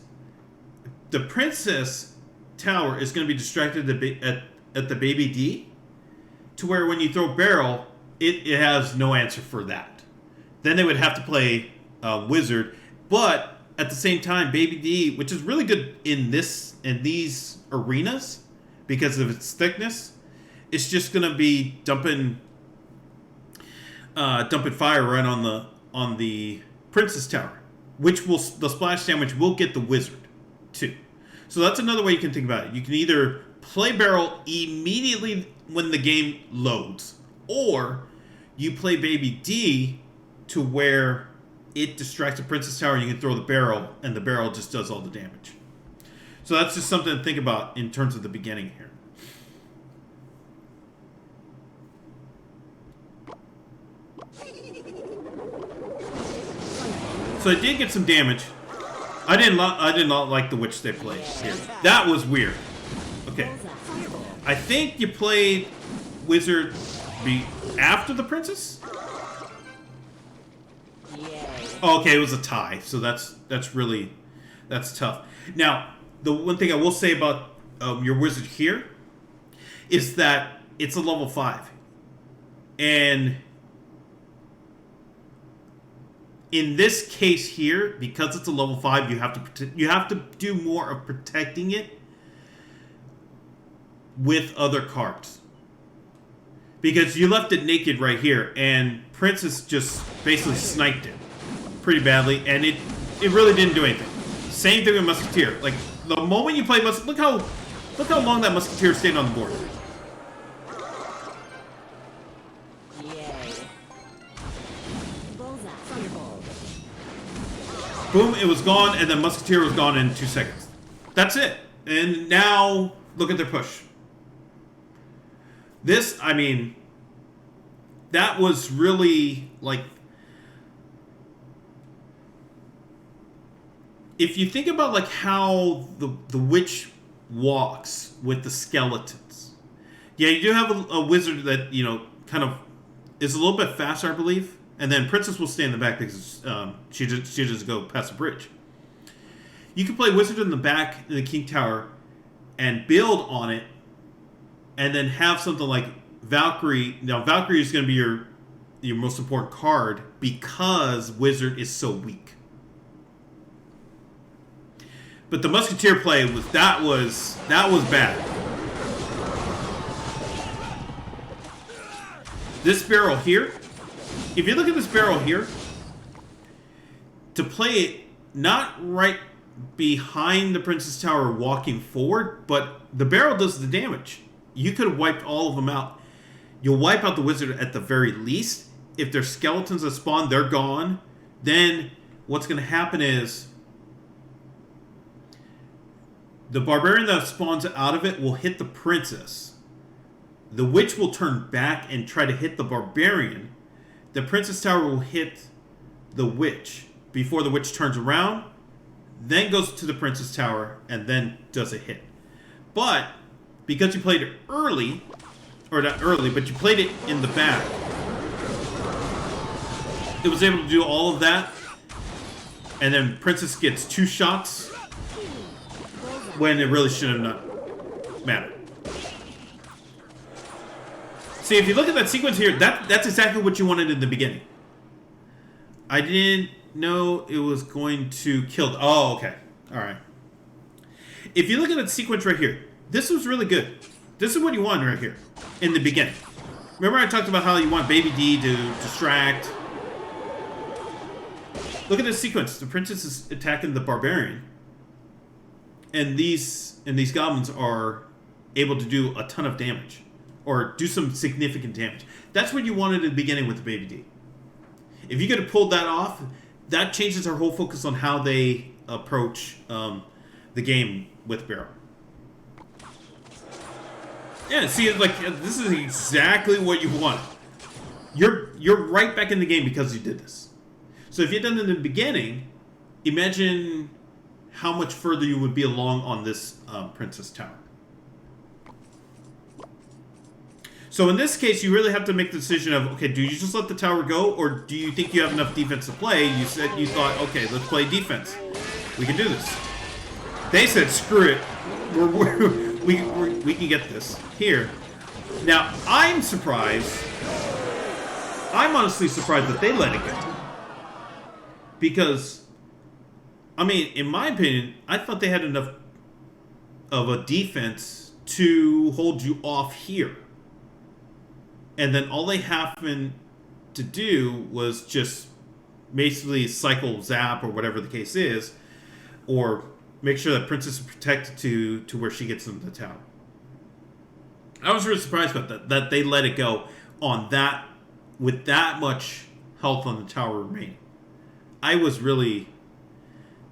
Speaker 1: the Princess Tower is going to be distracted at the Baby D. To where when you throw barrel, it has no answer for that. Then they would have to play Wizard. But... at the same time, Baby D, which is really good in these arenas because of its thickness, it's just gonna be dumping fire right on the Princess Tower, which will the splash damage will get the Wizard too. So that's another way you can think about it. You can either play barrel immediately when the game loads, or you play Baby D to where it distracts the Princess Tower, and you can throw the barrel, and the barrel just does all the damage. So that's just something to think about in terms of the beginning here. So I did get some damage. I did not like the witch they played here. That was weird. Okay. I think you played Wizard after the Princess? Oh, okay, it was a tie, so that's tough. Now, the one thing I will say about your wizard here is that it's a level 5. And in this case here, because it's a level 5, you have to do more of protecting it with other cards. Because you left it naked right here, and Princess just basically sniped it pretty badly, and it really didn't do anything. Same thing with Musketeer. Like, the moment you play Musketeer, look how long that Musketeer stayed on the board. Boom, it was gone, and then Musketeer was gone in 2 seconds. That's it. And now, look at their push. This, I mean, that was really, like... If you think about, like, how the witch walks with the skeletons. Yeah, you do have a wizard that, you know, kind of is a little bit faster, I believe. And then Princess will stay in the back because she just go past the bridge. You can play Wizard in the back in the King Tower and build on it, and then have something like Valkyrie. Now, Valkyrie is going to be your most important card because Wizard is so weak. But the Musketeer play was bad. This barrel here. If you look at this barrel here, to play it not right behind the Princess Tower walking forward, but the barrel does the damage. You could have wiped all of them out. You'll wipe out the wizard at the very least. If there's skeletons that spawn, they're gone. Then what's going to happen is the barbarian that spawns out of it will hit the princess. The witch will turn back and try to hit the barbarian. The Princess Tower will hit the witch before the witch turns around, then goes to the Princess Tower, and then does a hit. But, because you played it early, or not early, but you played it in the back, it was able to do all of that, and then Princess gets 2 shots, when it really should have not mattered. See, if you look at that sequence here, that's exactly what you wanted in the beginning. I didn't know it was going to kill... Oh, okay. Alright. If you look at that sequence right here, this was really good. This is what you want right here, in the beginning. Remember I talked about how you want Baby D to distract? Look at this sequence. The princess is attacking the barbarian. And these goblins are able to do a ton of damage. Or do some significant damage. That's what you wanted at the beginning with the Baby D. If you could have pulled that off, that changes our whole focus on how they approach the game with Barrow. Yeah, see, like, this is exactly what you want. You're right back in the game because you did this. So if you had done it in the beginning, imagine how much further you would be along on this Princess Tower. So in this case, you really have to make the decision of, okay, do you just let the tower go, or do you think you have enough defense to play? You thought, okay, let's play defense. We can do this. They said, screw it. We can get this. Here. Now, I'm surprised. I'm honestly surprised that they let it go. Because, I mean, in my opinion, I thought they had enough of a defense to hold you off here. And then all they happened to do was just basically cycle zap or whatever the case is, or make sure that Princess is protected to where she gets into the tower. I was really surprised about that they let it go on that, with that much health on the tower remaining. I was really...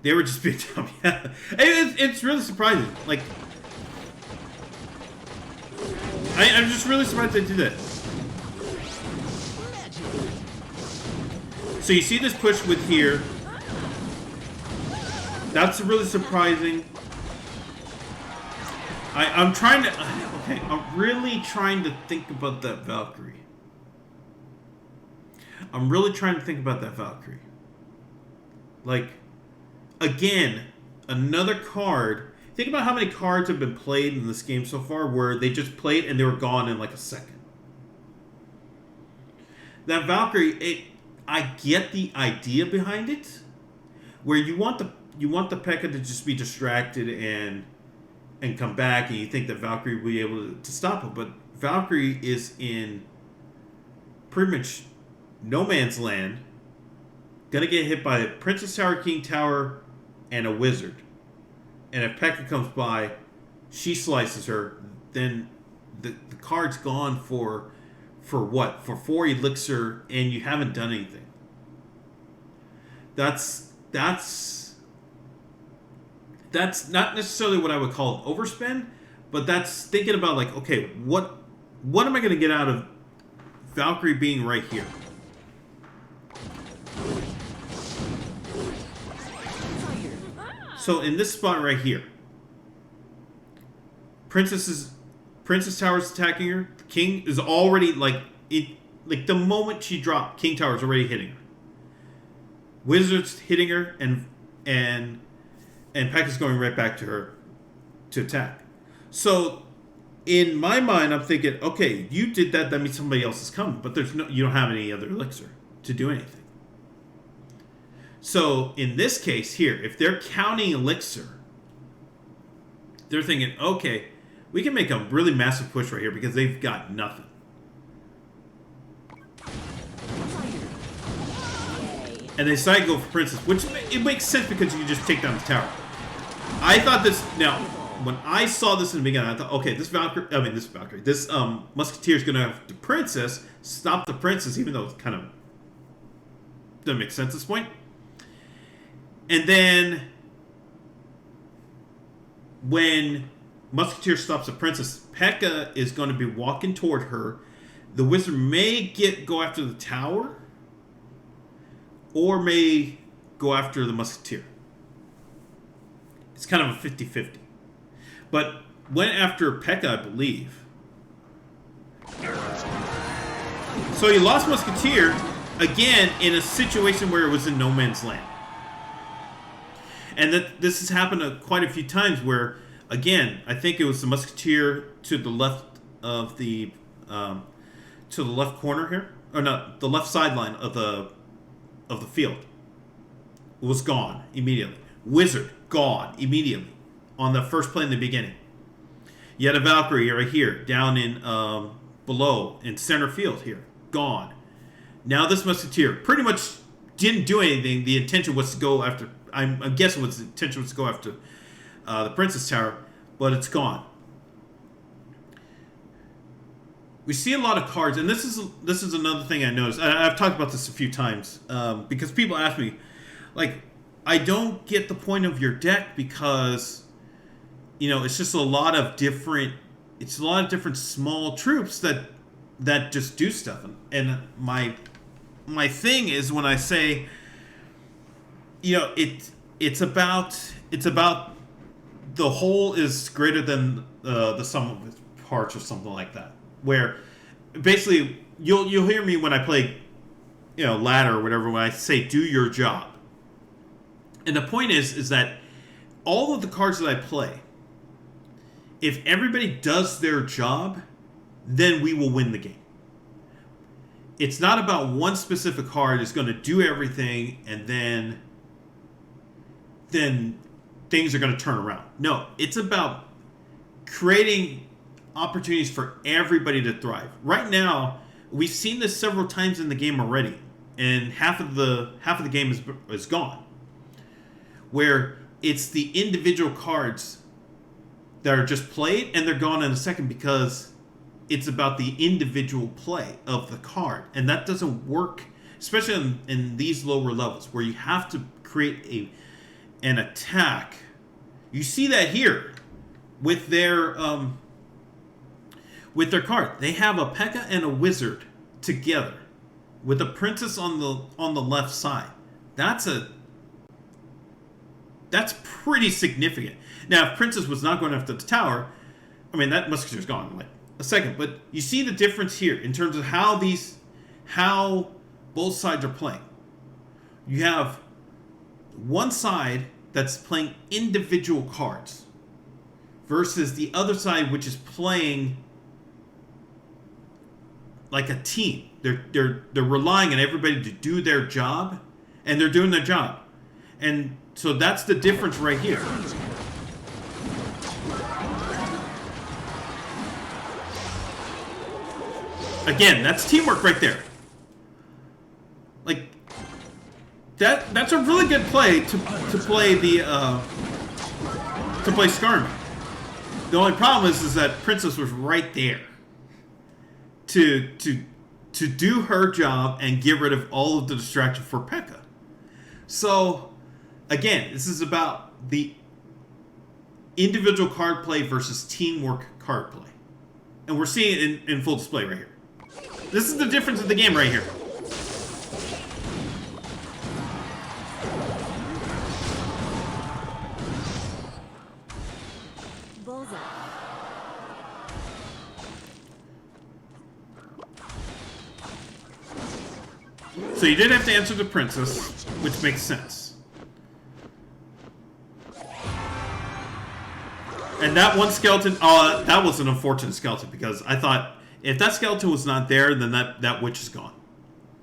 Speaker 1: They were just being dumb. Yeah. It's really surprising. Like, I'm just really surprised they did that. So you see this push with here. That's really surprising. I'm trying to... Okay, I'm really trying to think about that Valkyrie. I'm really trying to think about that Valkyrie. Like, again, another card think about how many cards have been played in this game so far where they just played and they were gone in like a second. That Valkyrie, I get the idea behind it, where you want the P.E.K.K.A to just be distracted and come back, and you think that Valkyrie will be able to stop it, but Valkyrie is in pretty much no man's land, gonna get hit by a Princess Tower, King Tower, and a Wizard. And if P.E.K.K.A comes by, she slices her, then the card's gone for what? For 4 elixir, and you haven't done anything. That's not necessarily what I would call an overspend, but that's thinking about like, okay, what am I going to get out of Valkyrie being right here? So in this spot right here, Princess Tower's attacking her. King is already like the moment she dropped, King Tower's already hitting her. Wizard's hitting her, and P.E.K.K.A's going right back to her to attack. So in my mind, I'm thinking, okay, you did that. That means somebody else is coming, but you don't have any other elixir to do anything. So in this case here, if they're counting elixir, they're thinking, okay, we can make a really massive push right here because they've got nothing. And they decide to go for Princess, which it makes sense because you can just take down the tower. I thought this... Now, when I saw this in the beginning, I thought, okay, this Musketeer is going to have the Princess stop the Princess, even though it's kind of... doesn't make sense at this point. And then... when Musketeer stops the Princess, P.E.K.K.A is going to be walking toward her. The Wizard may go after the tower, or may go after the Musketeer. It's kind of a 50-50. But went after P.E.K.K.A, I believe. So he lost Musketeer, again, in a situation where it was in no man's land. And this has happened quite a few times where, again, I think it was the Musketeer to the left of the left corner here, or not, the left sideline of the field. It was gone immediately. Wizard gone immediately on the first play in the beginning. You had a Valkyrie right here, down in below in center field here, gone. Now this Musketeer pretty much didn't do anything. The intention was to go after. I'm guessing the intention was to go after the Princess Tower, but it's gone. We see a lot of cards, and this is another thing I noticed. I've talked about this a few times because people ask me, like, I don't get the point of your deck because, it's just a lot of different small troops that just do stuff. And my thing is when I say, it's about the whole is greater than the sum of its parts or something like that. Where basically you'll hear me when I play ladder or whatever, when I say do your job. And the point is that all of the cards that I play, if everybody does their job, then we will win the game. It's not about one specific card is going to do everything and then things are going to turn around. No, it's about creating opportunities for everybody to thrive. Right now, we've seen this several times in the game already, and half of the game is gone. Where it's the individual cards that are just played, and they're gone in a second because it's about the individual play of the card, and that doesn't work, especially in these lower levels where you have to create an attack. You see that here with their card. They have a P.E.K.K.A and a Wizard together with a Princess on the left side. That's pretty significant. Now, if Princess was not going after the tower, I mean, that Musketeer's gone in like a second. But you see the difference here in terms of how both sides are playing. You have one side that's playing individual cards, versus the other side, which is playing like a team. They're relying on everybody to do their job, and they're doing their job. And so that's the difference right here. Again, that's teamwork right there. Like that's a really good play to play the to play Skarmy. The only problem is that Princess was right there to do her job and get rid of all of the distraction for P.E.K.K.A. So again, this is about the individual card play versus teamwork card play. And we're seeing it in full display right here. This is the difference of the game right here.
Speaker 2: Bullseye.
Speaker 1: So you did have to answer the Princess, which makes sense. And that one skeleton, that was an unfortunate skeleton, because I thought if that skeleton was not there, then that witch is gone.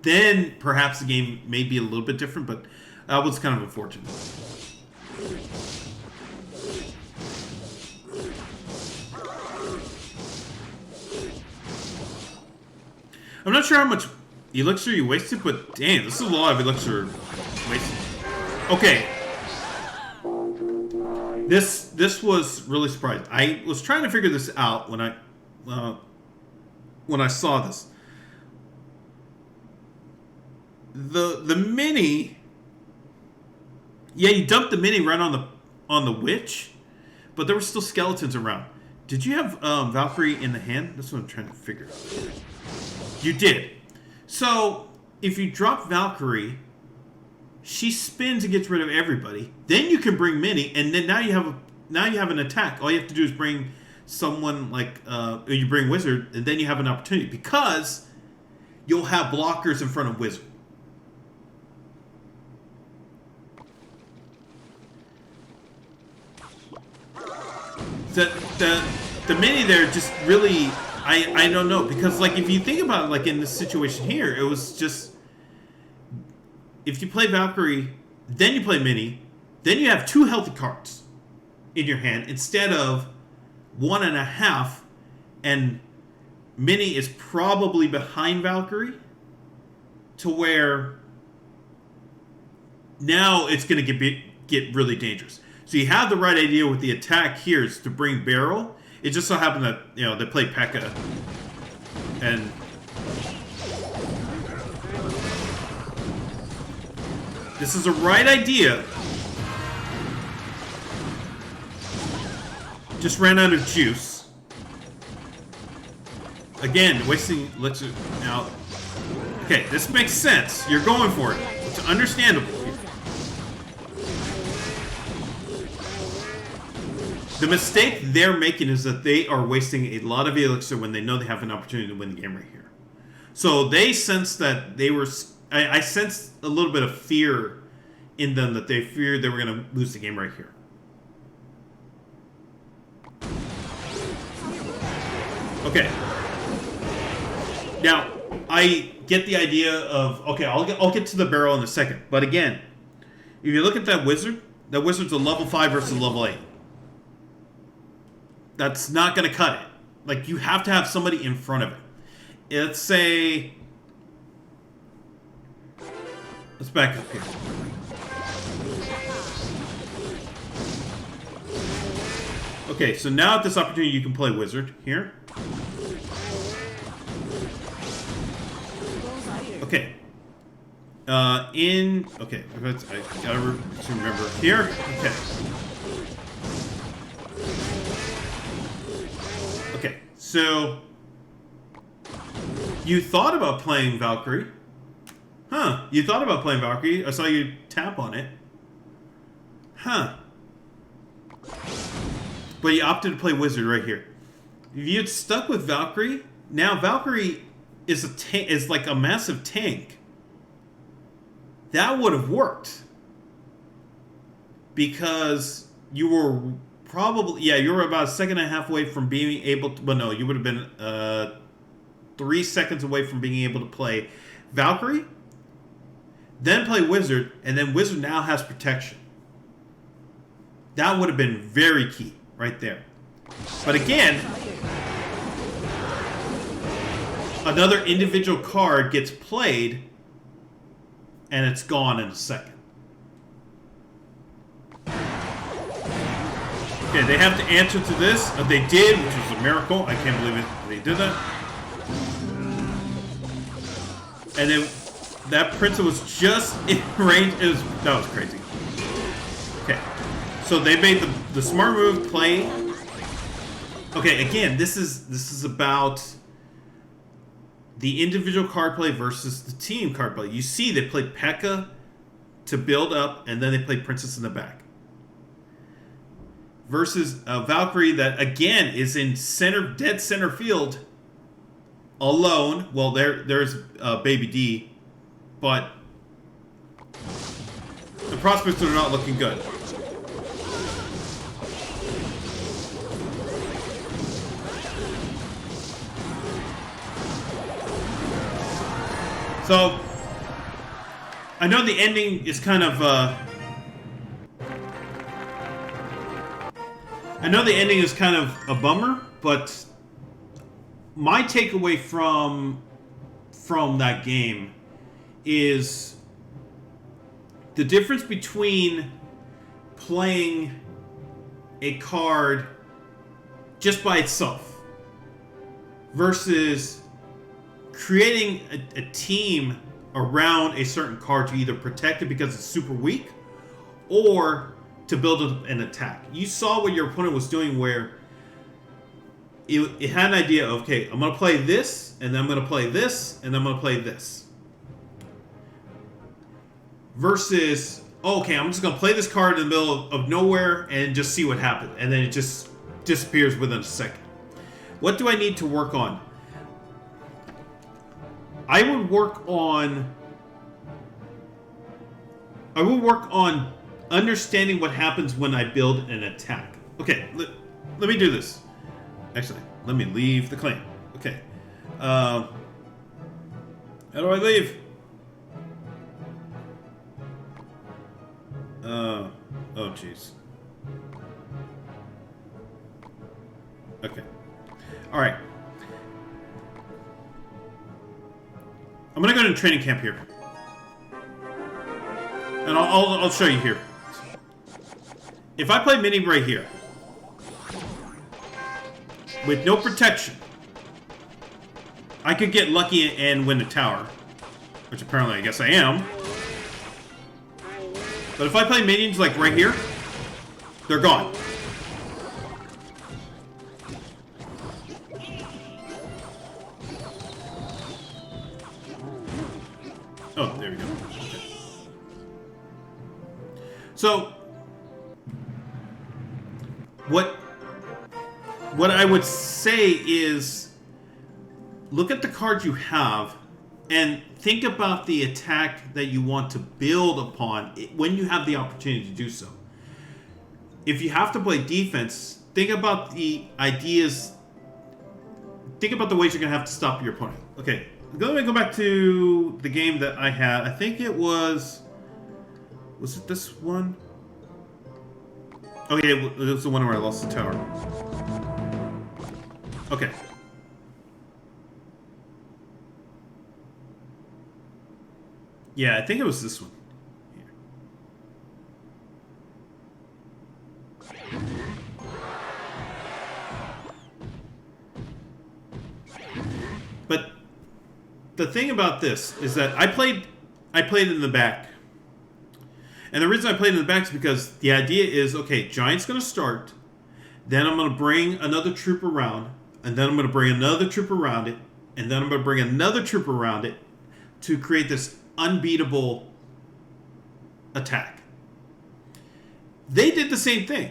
Speaker 1: Then perhaps the game may be a little bit different, but that was kind of unfortunate. I'm not sure how much elixir you wasted, but damn, this is a lot of elixir wasted. Okay. This was really surprising. I was trying to figure this out when I saw this. The mini, yeah, you dumped the mini right on the witch, but there were still skeletons around. Did you have Valkyrie in the hand? That's what I'm trying to figure out. You did. So if you drop Valkyrie, she spins and gets rid of everybody. Then you can bring Minnie, and then now you have an attack. All you have to do is bring someone like you bring Wizard, and then you have an opportunity, because you'll have blockers in front of Wizard. The Minnie there just really, I don't know, because like if you think about it, like in this situation here, it was just, if you play Valkyrie, then you play Minnie, then you have 2 healthy cards in your hand instead of 1.5, and Minnie is probably behind Valkyrie, to where now it's going to get really dangerous. So you have the right idea with the attack here is to bring Barrel. It just so happened that, you know, they play P.E.K.K.A. and this is the right idea. Just ran out of juice. Again, wasting elixir. Now, okay, this makes sense. You're going for it. It's understandable. The mistake they're making is that they are wasting a lot of elixir when they know they have an opportunity to win the game right here. So they sense that they were... I sensed a little bit of fear in them, that they feared they were going to lose the game right here. Okay. Now, I get the idea of... Okay, I'll get to the barrel in a second. But again, if you look at that wizard's a level 5 versus a level 8. That's not going to cut it. Like, you have to have somebody in front of it. Let's say... Let's back up here. Okay, so now at this opportunity you can play Wizard here. Okay. Okay, I gotta remember here. Okay. Okay, so you thought about playing Valkyrie. Huh, you thought about playing Valkyrie. I saw you tap on it. Huh. But you opted to play Wizard right here. If you had stuck with Valkyrie, now Valkyrie is like a massive tank. That would have worked. Because you were probably, yeah, you were about a second and a half away from being able to, well, no, you would have been 3 seconds away from being able to play Valkyrie, then play Wizard, and then Wizard now has protection. That would have been very key right there. But again, another individual card gets played, and it's gone in a second. Okay, they have to answer to this. They did, which was a miracle. I can't believe it. They did that. And then that printer was just in range. That was crazy. Okay, so they made the smart move, play. Okay, again, this is about the individual card play versus the team card play. You see, they played P.E.K.K.A to build up, and then they played Princess in the back. Versus Valkyrie that, again, is in dead center field, alone. Well, there's Baby D, but the prospects are not looking good. So, I know the ending is kind of, a bummer, but my takeaway from that game is the difference between playing a card just by itself versus creating a team around a certain card to either protect it because it's super weak or to build an attack. You saw what your opponent was doing where it had an idea of, okay, I'm going to play this, and then I'm going to play this, and then I'm going to play this. Versus, okay, I'm just going to play this card in the middle of nowhere and just see what happens. And then it just disappears within a second. What do I need to work on? I would work on understanding what happens when I build an attack. Okay, let me do this. Actually, let me leave the clan. Okay. How do I leave? Oh, jeez. Okay. All right. I'm gonna go to training camp here, and I'll show you here. If I play mini right here with no protection, I could get lucky and win the tower, which apparently I guess I am. But if I play minions like right here, they're gone. Oh, there we go. Okay. So, what I would say is, look at the cards you have and think about the attack that you want to build upon when you have the opportunity to do so. If you have to play defense, think about the ideas. Think about the ways you're going to have to stop your opponent. Okay, let me go back to the game that I had. I think it was it this one? Oh yeah, it was the one where I lost the tower. Okay. Yeah, I think it was this one. Here. But the thing about this is that I played in the back. And the reason I played in the back is because the idea is, okay, Giant's going to start, then I'm going to bring another troop around, and then I'm going to bring another troop around it, and then I'm going to bring another troop around it to create this unbeatable attack. They did the same thing.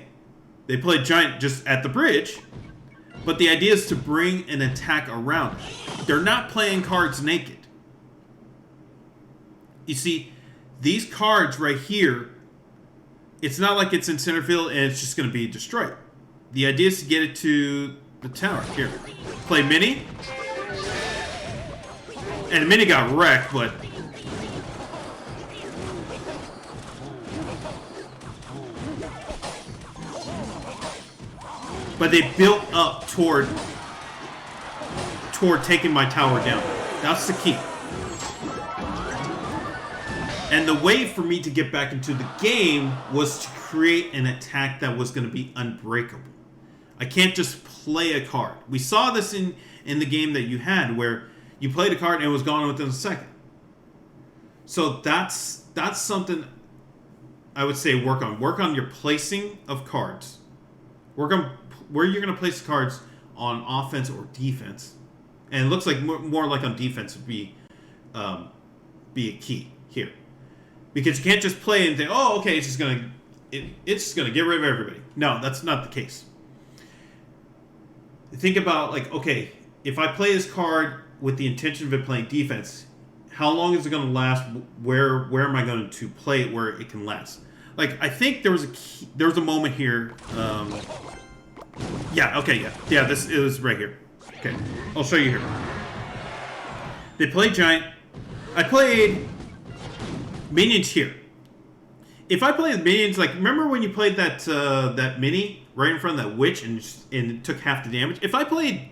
Speaker 1: They played Giant just at the bridge, but the idea is to bring an attack around it. They're not playing cards naked. You see, these cards right here, it's not like it's in center field and it's just going to be destroyed. the idea is to get it to the tower. Here, play mini. And the mini got wrecked, but... But they built up toward taking my tower down. That's the key. And the way for me to get back into the game was to create an attack that was going to be unbreakable. I can't just play a card. We saw this in the game that you had, where you played a card and it was gone within a second. So that's something I would say work on. Work on your placing of cards. Work on where you're going to place the cards on offense or defense. And it looks like more like on defense would be a key here. Because you can't just play and think, oh, okay, it's just gonna get rid of everybody. No, that's not the case. Think about, like, okay, if I play this card with the intention of it playing defense, how long is it going to last? Where am I going to play it where it can last? Like, I think there was a moment here. Yeah. It was right here. Okay, I'll show you here. They played giant. I played minions here. If I play the minions, like, remember when you played that mini right in front of that witch and it took half the damage? If I played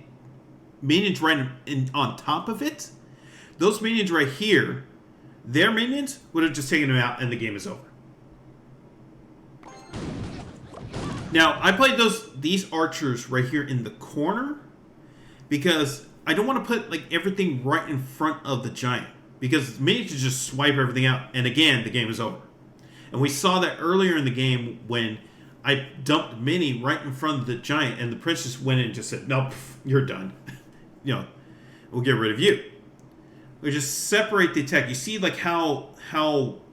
Speaker 1: minions right on top of it, those minions right here, their minions would have just taken them out and the game is over. Now, I played these archers right here in the corner because I don't want to put, like, everything right in front of the giant, because minions just swipe everything out and again the game is over. And we saw that earlier in the game when I dumped mini right in front of the giant and the princess went in and just said, nope, you're done. We'll get rid of you. We just separate the attack. You see, like, how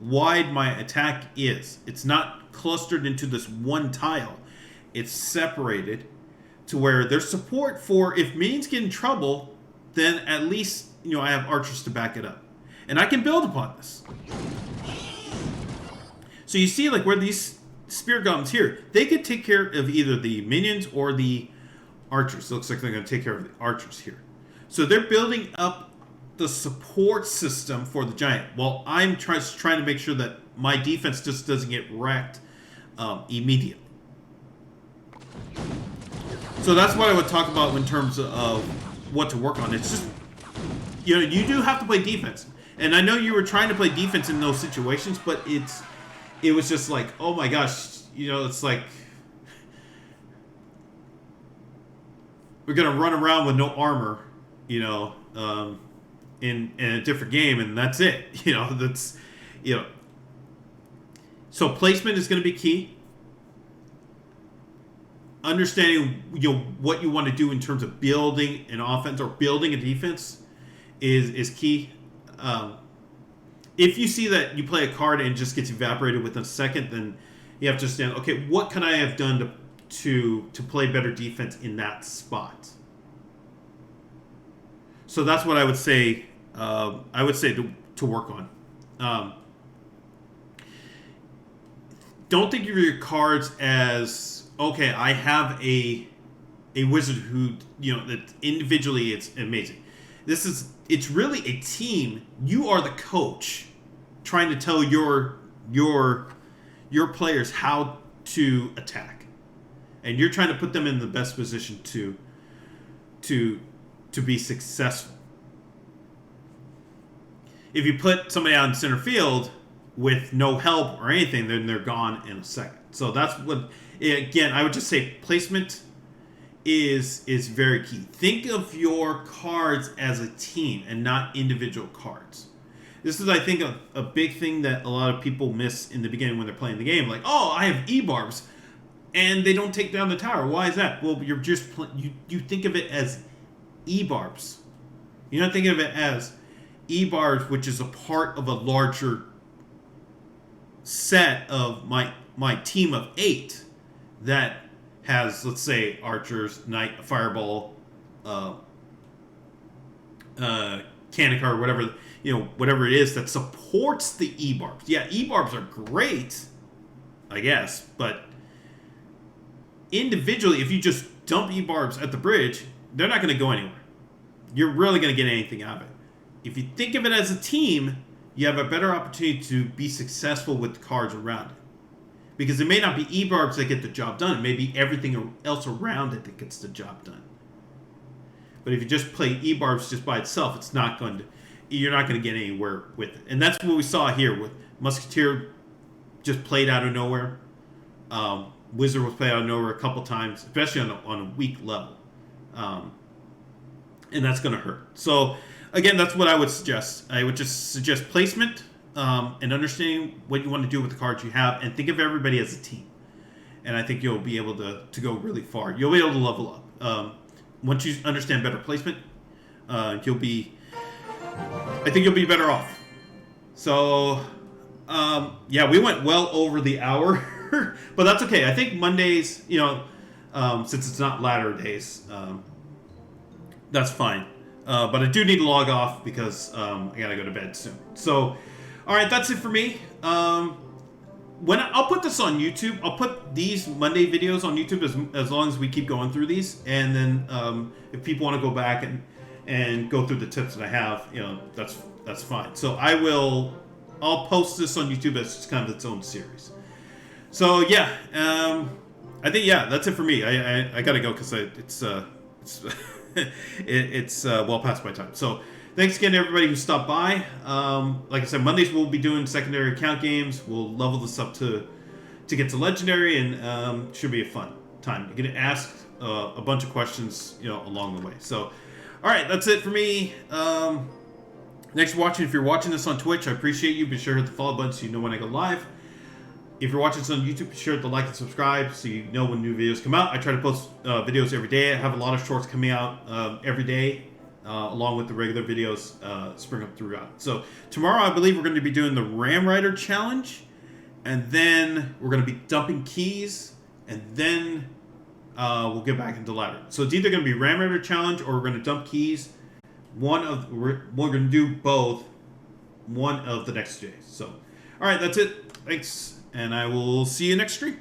Speaker 1: wide my attack is. It's not clustered into this one tile. It's separated to where there's support for, if minions get in trouble, then at least, I have archers to back it up. And I can build upon this. So you see, like, where these spirit goblins here, they could take care of either the minions or the archers. It looks like they're going to take care of the archers here. So they're building up the support system for the giant, while I'm trying to make sure that my defense just doesn't get wrecked immediately. So that's what I would talk about in terms of what to work on. It's just, you do have to play defense. And I know you were trying to play defense in those situations, but it was just like, oh my gosh, it's like we're going to run around with no armor, in a different game, and that's it. So placement is going to be key. Understanding, what you want to do in terms of building an offense or building a defense is key. If you see that you play a card and it just gets evaporated within a second, then you have to understand, okay, what can I have done to play better defense in that spot? So that's what I would say. To work on. Don't think of your cards as, okay, I have a wizard who, that individually it's amazing. It's really a team. You are the coach trying to tell your players how to attack, and you're trying to put them in the best position to be successful. If you put somebody out in center field with no help or anything, then they're gone in a second. So that's what, again, I would just say placement is very key. Think of your cards as a team and not individual cards. This is, I think, a big thing that a lot of people miss in the beginning when they're playing the game. Like, oh, I have E-barbs, and they don't take down the tower. Why is that? Well, you're just you think of it as E-barbs. You're not thinking of it as E-barbs, which is a part of a larger set of my team of 8 that has, let's say, archers, knight, fireball, cannon card, whatever it is that supports the E-barbs. Yeah, E-barbs are great, I guess, but individually, if you just dump E-barbs at the bridge, they're not going to go anywhere. You're really going to get anything out of it. If you think of it as a team, you have a better opportunity to be successful with the cards around it. Because it may not be E-barbs that get the job done. It may be everything else around it that gets the job done. But if you just play E-barbs just by itself, you're not going to get anywhere with it. And that's what we saw here with Musketeer just played out of nowhere. Wizard was played out of nowhere a couple times, especially on a weak level. And that's going to hurt. So, again, that's what I would suggest. I would just suggest placement and understanding what you want to do with the cards you have, and think of everybody as a team. And I think you'll be able to go really far. You'll be able to level up. Once you understand better placement, I think you'll be better off. So, yeah, we went well over the hour, but that's okay. I think Mondays, since it's not ladder days, that's fine. But I do need to log off because I gotta go to bed soon. So, all right, that's it for me. I'll put this on YouTube. I'll put these Monday videos on YouTube as long as we keep going through these, and then if people want to go back and go through the tips that I have, that's fine. So I'll post this on YouTube as just kind of its own series. So yeah, I think that's it for me. I gotta go because it's well past my time. So thanks again to everybody who stopped by. Like I said, Mondays we'll be doing secondary account games. We'll level this up to get to legendary, and should be a fun time. You're gonna ask a bunch of questions, along the way. So, all right, that's it for me. Thanks for watching. If you're watching this on Twitch, I appreciate you. Be sure to hit the follow button so you know when I go live. If you're watching this on YouTube, be sure to like and subscribe so you know when new videos come out. I try to post videos every day. I have a lot of shorts coming out every day, along with the regular videos spring up throughout. So tomorrow, I believe we're going to be doing the Ram Rider Challenge, and then we're going to be dumping keys, and then we'll get back into ladder. So it's either going to be Ram Rider Challenge or we're going to dump keys. We're going to do both one of the next days. So, all right, that's it. Thanks, and I will see you next stream.